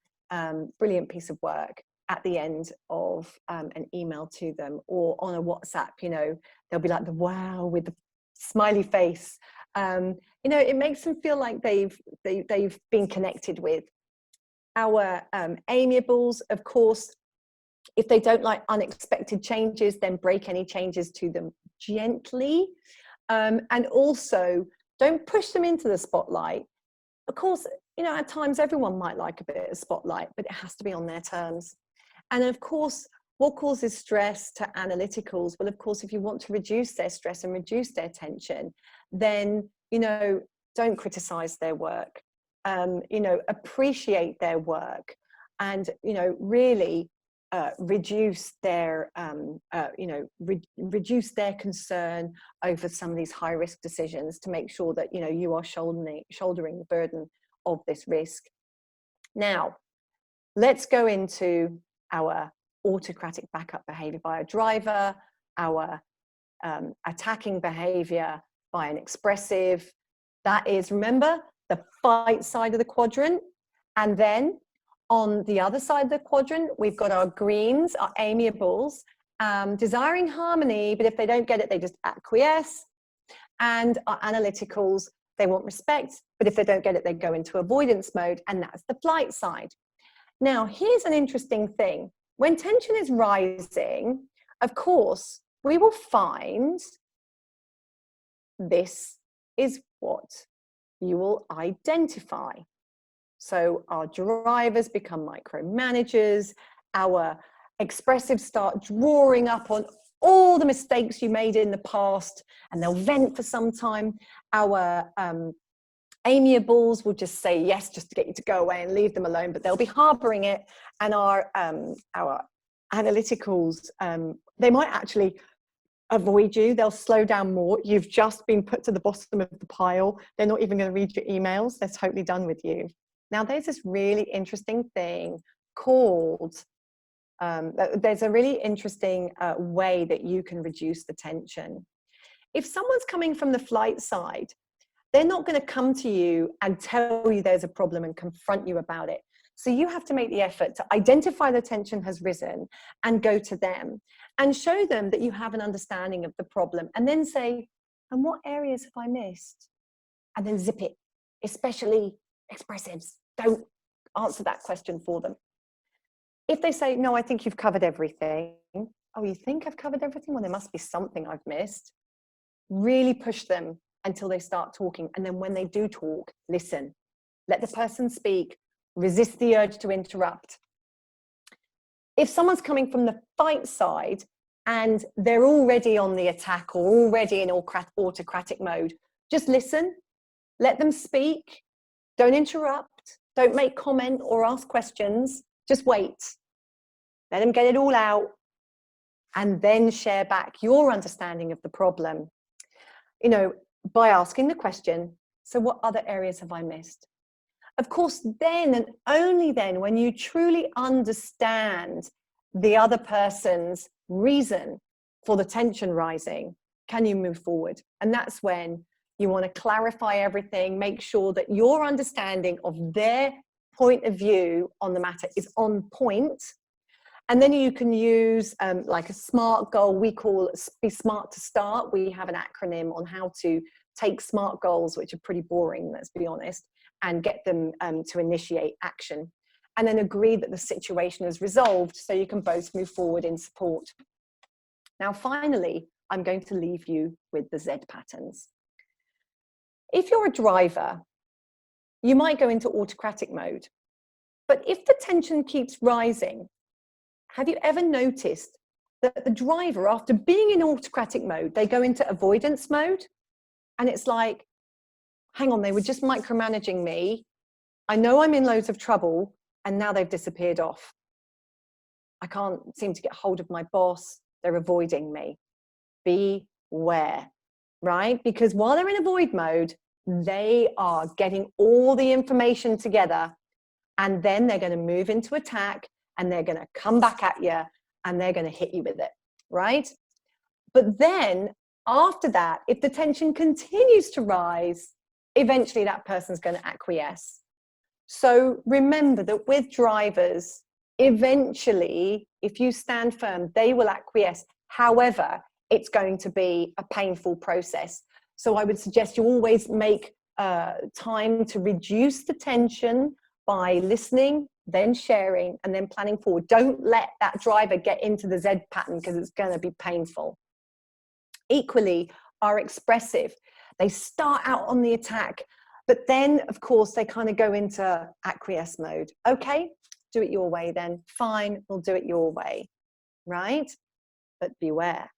brilliant piece of work. at the end of an email to them, or on a WhatsApp, you know, they'll be like the wow with the smiley face. You know, it makes them feel like they've been connected with. Our amiables, of course, if they don't like unexpected changes, then break any changes to them gently. And also, don't push them into the spotlight. Of course, you know, at times everyone might like a bit of spotlight, but it has to be on their terms. And of course, what causes stress to analyticals? Well, of course, if you want to reduce their stress and reduce their tension, then, you know, don't criticize their work. You know, appreciate their work, and, you know, really reduce their, you know, reduce their concern over some of these high risk decisions, to make sure that, you know, you are shouldering the burden of this risk. Now, let's go into our autocratic backup behavior by a driver, our attacking behavior by an expressive. That is, remember, the fight side of the quadrant. And then on the other side of the quadrant, we've got our greens, our amiables, desiring harmony, but if they don't get it, they just acquiesce. And our analyticals, they want respect, but if they don't get it, they go into avoidance mode, and that's the flight side. Now, here's an interesting thing. When tension is rising, of course, we will find this is what you will identify. So our drivers become micromanagers, our expressives start drawing up on all the mistakes you made in the past, and they'll vent for some time. Our amiables will just say yes, just to get you to go away and leave them alone, but they'll be harboring it. And our analyticals, they might actually avoid you. They'll slow down more. You've just been put to the bottom of the pile. They're not even going to read your emails. They're totally done with you. Now, there's this really interesting thing called, there's a really interesting way that you can reduce the tension. If someone's coming from the flight side, they're not going to come to you and tell you there's a problem and confront you about it. So you have to make the effort to identify the tension has risen and go to them and show them that you have an understanding of the problem, and then say, and what areas have I missed? And then zip it, especially expressives. Don't answer that question for them. If they say, no, I think you've covered everything. Oh, you think I've covered everything? Well, there must be something I've missed. Really push them until they start talking. And then when they do talk, listen. Let the person speak. Resist the urge to interrupt. If someone's coming from the fight side and they're already on the attack or already in autocratic mode, just listen. Let them speak. Don't interrupt. Don't make comment or ask questions. Just wait. Let them get it all out, and then share back your understanding of the problem. You know, by asking the question, so what other areas have I missed? Of course, then and only then, when you truly understand the other person's reason for the tension rising, can you move forward. And that's when you want to clarify everything, make sure that your understanding of their point of view on the matter is on point. And then you can use like a SMART goal. We call Be Smart to Start. We have an acronym on how to take SMART goals, which are pretty boring, let's be honest, and get them to initiate action. And then agree that the situation is resolved so you can both move forward in support. Now, finally, I'm going to leave you with the Z patterns. If you're a driver, you might go into autocratic mode. But if the tension keeps rising, have you ever noticed that the driver, after being in autocratic mode, they go into avoidance mode? And it's like, hang on, they were just micromanaging me. I know I'm in loads of trouble, and now they've disappeared off. I can't seem to get hold of my boss. They're avoiding me. Beware, right? Because while they're in avoid mode, they are getting all the information together, and then they're going to move into attack, and they're going to come back at you, and they're going to hit you with it, right? But then after that, if the tension continues to rise, eventually that person's going to acquiesce. So remember that with drivers, eventually, if you stand firm, they will acquiesce. However, it's going to be a painful process. So I would suggest you always make time to reduce the tension by listening, then sharing, and then planning forward. Don't let that driver get into the Z pattern, because it's going to be painful. Equally, are expressive. They start out on the attack, but then, of course, they kind of go into acquiesce mode. Okay, do it your way then. Fine, we'll do it your way, right? But beware,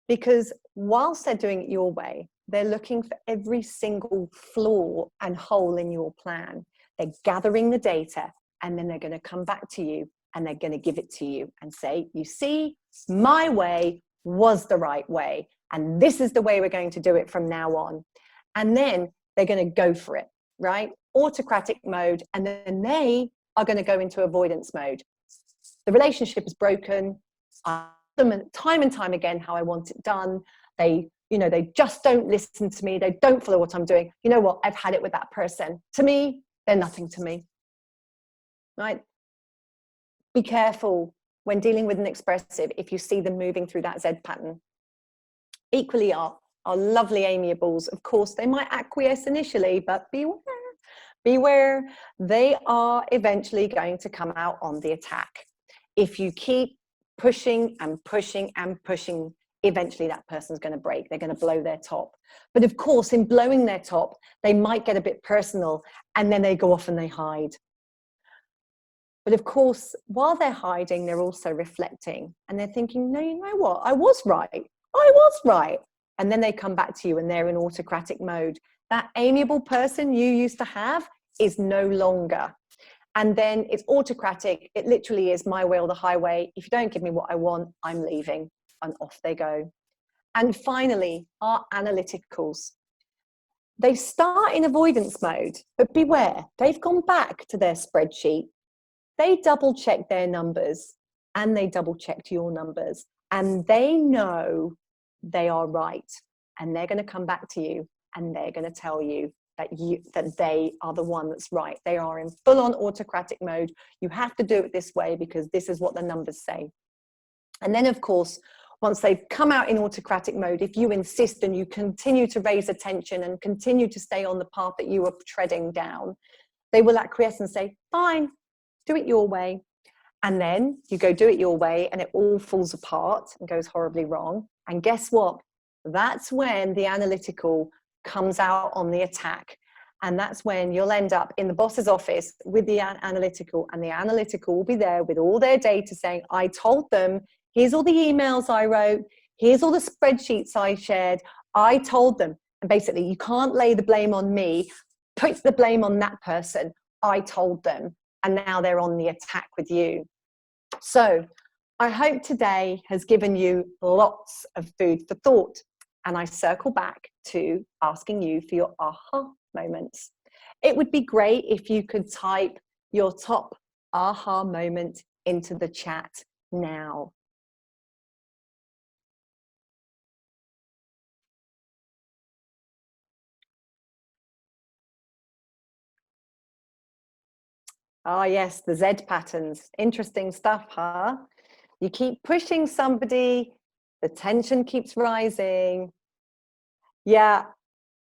because whilst they're doing it your way, they're looking for every single flaw and hole in your plan. They're gathering the data, and then they're going to come back to you and they're going to give it to you and say, you see, my way was the right way, and this is the way we're going to do it from now on. And then they're going to go for it, right? Autocratic mode, and then they are going to go into avoidance mode. The relationship is broken. I tell them time and time again how I want it done. They just don't listen to me. They don't follow what I'm doing. You know what? I've had it with that person. To me, they're nothing to me, right? Be careful when dealing with an expressive if you see them moving through that Z pattern. Equally, our lovely amiables, of course, they might acquiesce initially, but beware, they are eventually going to come out on the attack. If you keep pushing and pushing and pushing, eventually that person's going to break. They're going to blow their top. But of course, in blowing their top, they might get a bit personal, and then they go off and they hide. But of course, while they're hiding, they're also reflecting, and they're thinking, no, you know what? I was right. And then they come back to you and they're in autocratic mode. That amiable person you used to have is no longer. And then it's autocratic. It literally is my way or the highway. If you don't give me what I want, I'm leaving. And off they go. And finally, our analyticals. They start in avoidance mode, but beware, they've gone back to their spreadsheet. They double check their numbers, and they double checked your numbers, and they know they are right. And they're going to come back to you and they're going to tell you that they are the one that's right. They are in full-on autocratic mode. You have to do it this way because this is what the numbers say. And then, of course, once they've come out in autocratic mode, if you insist and you continue to raise attention and continue to stay on the path that you are treading down, they will acquiesce and say, fine, do it your way. And then you go do it your way and it all falls apart and goes horribly wrong. And guess what? That's when the analytical comes out on the attack. And that's when you'll end up in the boss's office with the analytical, and the analytical will be there with all their data saying, I told them, here's all the emails I wrote, here's all the spreadsheets I shared, I told them. And basically, you can't lay the blame on me, put the blame on that person, I told them. And now they're on the attack with you. So I hope today has given you lots of food for thought. And I circle back to asking you for your aha moments. It would be great if you could type your top aha moment into the chat now. Ah, yes, the Z patterns. Interesting stuff, huh? You keep pushing somebody, the tension keeps rising. Yeah,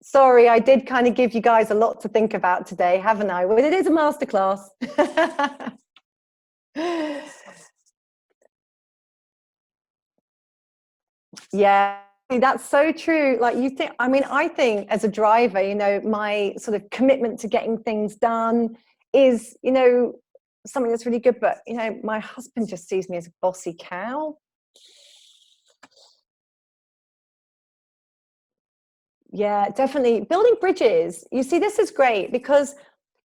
sorry, I did kind of give you guys a lot to think about today, haven't I? Well, it is a masterclass. Yeah, that's so true. Like you think, I mean, I think as a driver, you know, my sort of commitment to getting things done is, you know, something that's really good. But, you know, my husband just sees me as a bossy cow. Yeah, definitely. Building bridges. You see, this is great because,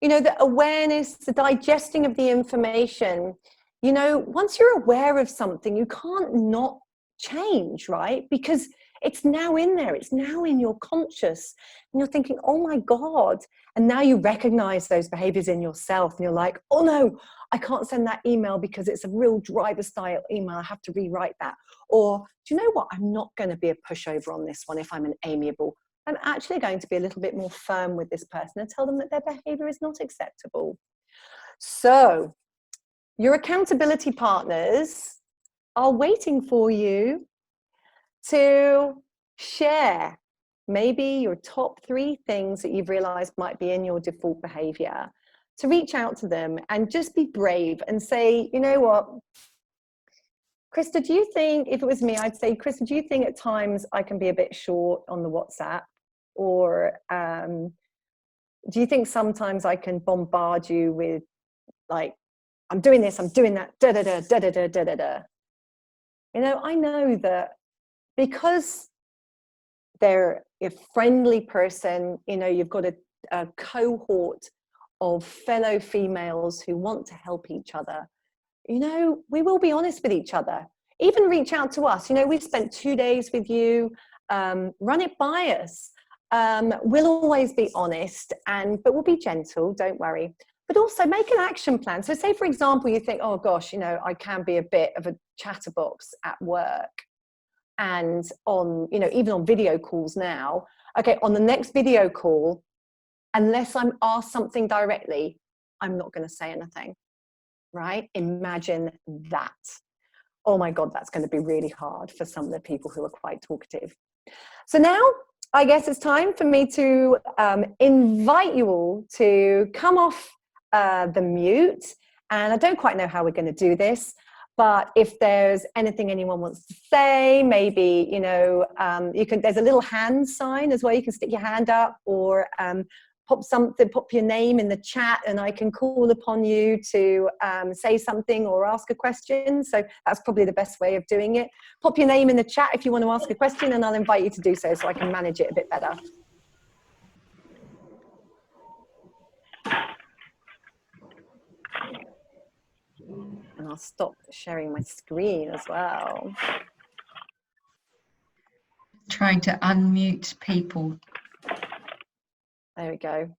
you know, the awareness, the digesting of the information, you know, once you're aware of something, you can't not change, right? Because it's now in there, it's now in your conscious. And you're thinking, oh my God. And now you recognize those behaviors in yourself. And you're like, oh no, I can't send that email because it's a real driver style email. I have to rewrite that. Or do you know what? I'm not going to be a pushover on this one if I'm an amiable. I'm actually going to be a little bit more firm with this person and tell them that their behavior is not acceptable. So your accountability partners are waiting for you to share maybe your top 3 things that you've realized might be in your default behavior, to reach out to them and just be brave and say, you know what, Krista, do you think, if it was me, I'd say, Krista, do you think at times I can be a bit short on the WhatsApp? Or do you think sometimes I can bombard you with, like, I'm doing this, I'm doing that, da da da da da da da da. You know, I know that because they're a friendly person, you know, you've got a cohort of fellow females who want to help each other. You know, we will be honest with each other. Even reach out to us. You know, we've spent 2 days with you. Run it by us. We'll always be honest, but we'll be gentle. Don't worry. But also make an action plan. So say, for example, you think, oh gosh, you know, I can be a bit of a chatterbox at work. And on, you know, even on video calls now, okay, on the next video call, unless I'm asked something directly, I'm not going to say anything, right? Imagine that. Oh my God, that's going to be really hard for some of the people who are quite talkative. So now I guess it's time for me to invite you all to come off the mute. And I don't quite know how we're going to do this, but if there's anything anyone wants to say, maybe, you know, there's a little hand sign as well. You can stick your hand up, or pop your name in the chat, and I can call upon you to say something or ask a question. So that's probably the best way of doing it. Pop your name in the chat if you want to ask a question, and I'll invite you to do so I can manage it a bit better. And I'll stop sharing my screen as well. Trying to unmute people. There we go.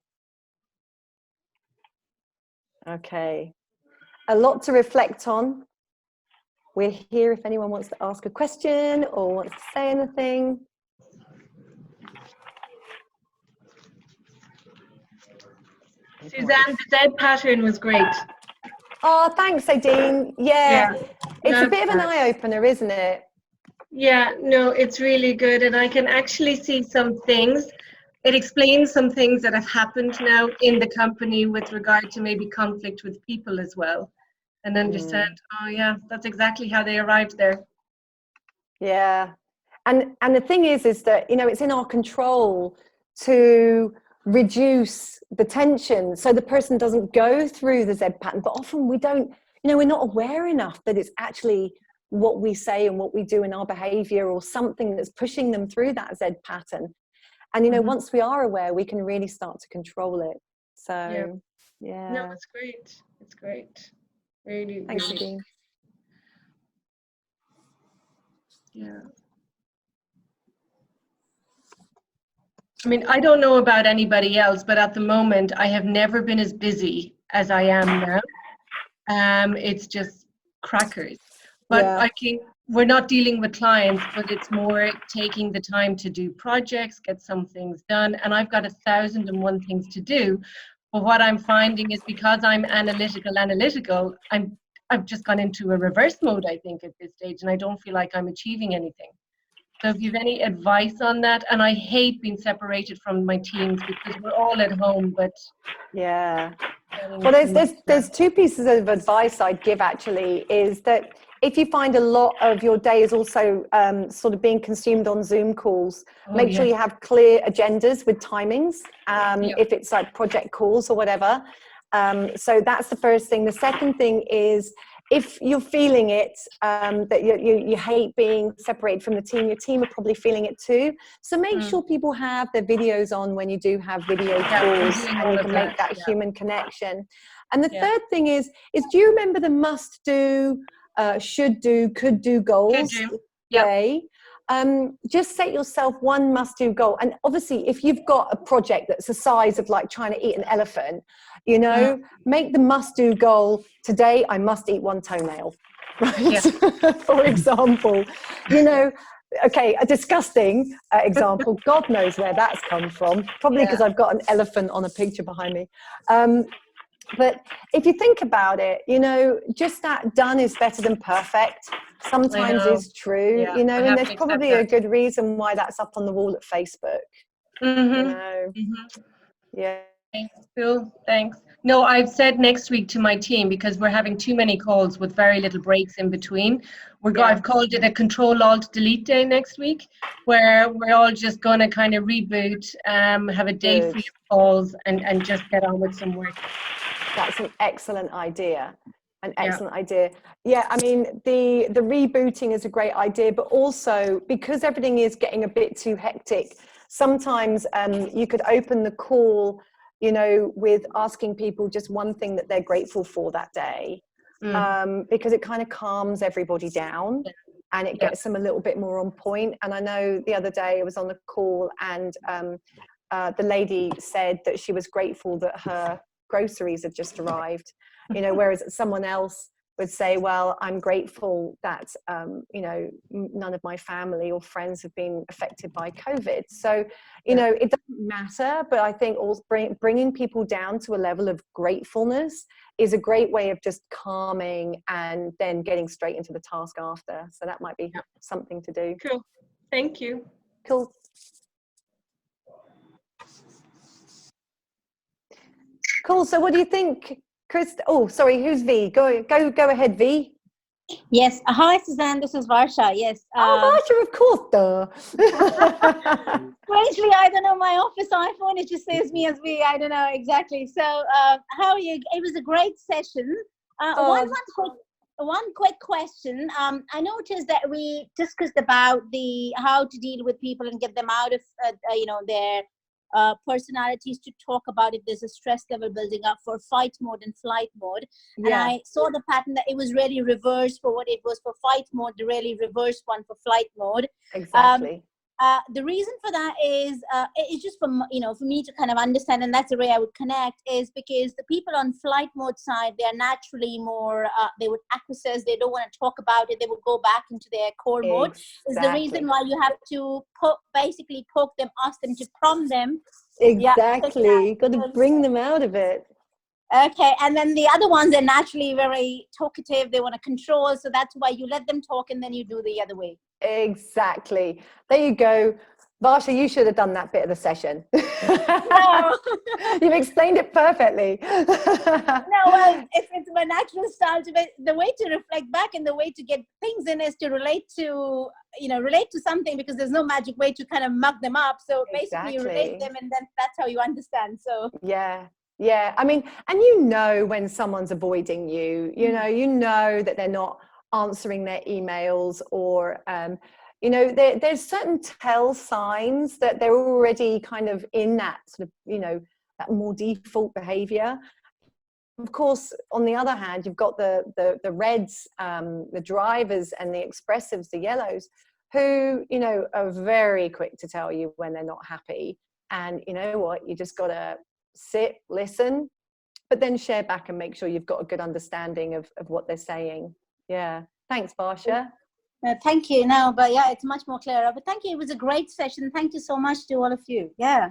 Okay. A lot to reflect on. We're here if anyone wants to ask a question or wants to say anything. Suzanne, the Z pattern was great. Oh, thanks, Aideen. Yeah. It's a bit of an eye-opener, isn't it? Yeah, no, it's really good. And I can actually see some things. It explains some things that have happened now in the company with regard to maybe conflict with people as well. And understand, oh yeah, that's exactly how they arrived there. Yeah. And the thing is that, you know, it's in our control to reduce the tension so the person doesn't go through the Z pattern. But often we don't, you know, we're not aware enough that it's actually what we say and what we do in our behavior or something that's pushing them through that Z pattern. And, you know, once we are aware, we can really start to control it. So, yeah. No, it's great. It's great. Really, Thanks, really. Dean. Yeah. I mean, I don't know about anybody else, but at the moment, I have never been as busy as I am now. It's just crackers. But I think we're not dealing with clients, but it's more taking the time to do projects, get some things done. And I've got 1,001 things to do. But what I'm finding is because I'm analytical, I've just gone into a reverse mode, I think, at this stage, and I don't feel like I'm achieving anything. So if you have any advice on that, and I hate being separated from my teams because we're all at home, but yeah. Well, there's 2 pieces of advice I'd give actually, is that if you find a lot of your day is also sort of being consumed on Zoom calls, make sure you have clear agendas with timings, if it's like project calls or whatever. So that's the first thing. The second thing is, if you're feeling it, that you hate being separated from the team, your team are probably feeling it too. So make sure people have their videos on when you do have video calls, and you can make that human connection. And the third thing is do you remember the must do, should do, could do goals? Just set yourself one must do goal. And obviously, if you've got a project that's the size of like trying to eat an elephant, you know, make the must do goal: today I must eat 1 toenail, right? For example, you know, okay, a disgusting example, God knows where that's come from, probably because I've got an elephant on a picture behind me. But if you think about it, you know, just that done is better than perfect sometimes is true, Yeah, you know, I and have there's to accept probably that. a good reason why that's up on the wall at Facebook, you know. Yeah. Cool, thanks. No, I've said next week to my team, because we're having too many calls with very little breaks in between. I've called it a Control-Alt-Delete day next week, where we're all just going to kind of reboot, have a day Good. free of calls, and just get on with some work. That's an excellent idea. An Yeah. excellent idea. Yeah, I mean, the rebooting is a great idea, but also because everything is getting a bit too hectic, sometimes you could open the call, you know, with asking people just one thing that they're grateful for that day, because it kind of calms everybody down and it gets them a little bit more on point. And I know the other day I was on the call and the lady said that she was grateful that her groceries had just arrived, you know, whereas someone else would say, well, I'm grateful that, you know, none of my family or friends have been affected by COVID. So, you know, it doesn't matter, but I think also bringing people down to a level of gratefulness is a great way of just calming and then getting straight into the task after. So that might be something to do. Cool. Thank you. Cool. Cool. So what do you think, Chris? Oh, sorry. Who's V? Go ahead, V. Yes. Hi, Suzanne. This is Varsha. Yes. Varsha, of course. Duh. Strangely, I don't know, my office iPhone, it just says me as V. I don't know exactly. So how are you? It was a great session. One quick question. I noticed that we discussed about how to deal with people and get them out of you know, their personalities, to talk about if there's a stress level building up for fight mode and flight mode. And I saw the pattern that it was really reversed for what it was for fight mode, the really reversed one for flight mode. Exactly. The reason for that is it's just for, you know, for me to kind of understand, and that's the way I would connect, is because the people on flight mode side, they are naturally more, they would acquiesce, they don't want to talk about it, they would go back into their core mode. Is the reason why you have to basically poke them, ask them to prompt them. Exactly. You've got to bring them out of it. Okay, and then the other ones are naturally very talkative, they want to control, so that's why you let them talk and then you do the other way. Exactly. There you go. Varsha, you should have done that bit of the session. No. You've explained it perfectly. No, well, it's my natural style the way to reflect back and the way to get things in is to relate to something, because there's no magic way to kind of mug them up. So basically you relate them and then that's how you understand. So yeah. I mean, and you know when someone's avoiding you, you know that they're not answering their emails, or you know, there's certain tell signs that they're already kind of in that sort of, you know, that more default behavior. Of course, on the other hand, you've got the reds, the drivers, and the expressives, the yellows, who, you know, are very quick to tell you when they're not happy. And you know what, you just got to sit, listen, but then share back and make sure you've got a good understanding of what they're saying. Yeah. Thanks, Varsha. Thank you. No, but yeah, it's much more clearer. But thank you. It was a great session. Thank you so much to all of you. Yeah.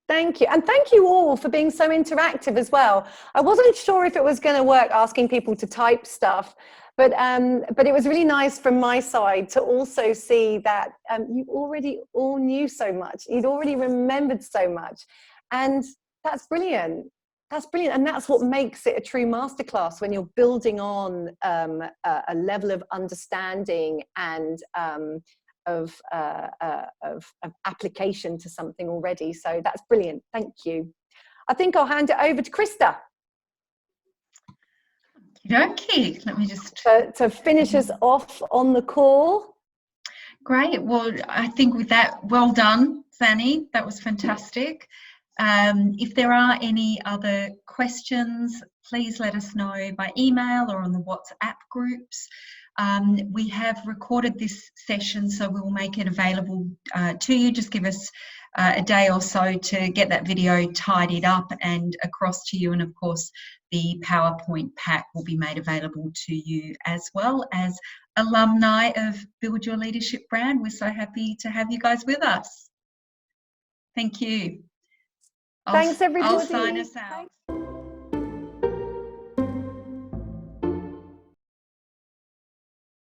Thank you. And thank you all for being so interactive as well. I wasn't sure if it was going to work asking people to type stuff, but it was really nice from my side to also see that you already all knew so much. You'd already remembered so much. And that's brilliant. That's brilliant. And that's what makes it a true masterclass, when you're building on a level of understanding and of application to something already. So that's brilliant. Thank you. I think I'll hand it over to Krista. Okay, let me just... To finish us off on the call. Great. Well, I think with that, well done, Zanny. That was fantastic. If there are any other questions, please let us know by email or on the WhatsApp groups. We have recorded this session, so we will make it available to you. Just give us a day or so to get that video tidied up and across to you. And of course, the PowerPoint pack will be made available to you as well. As alumni of Build Your Leadership Brand, we're so happy to have you guys with us. Thank you. Thanks, everybody. I'll sign us out. Thanks.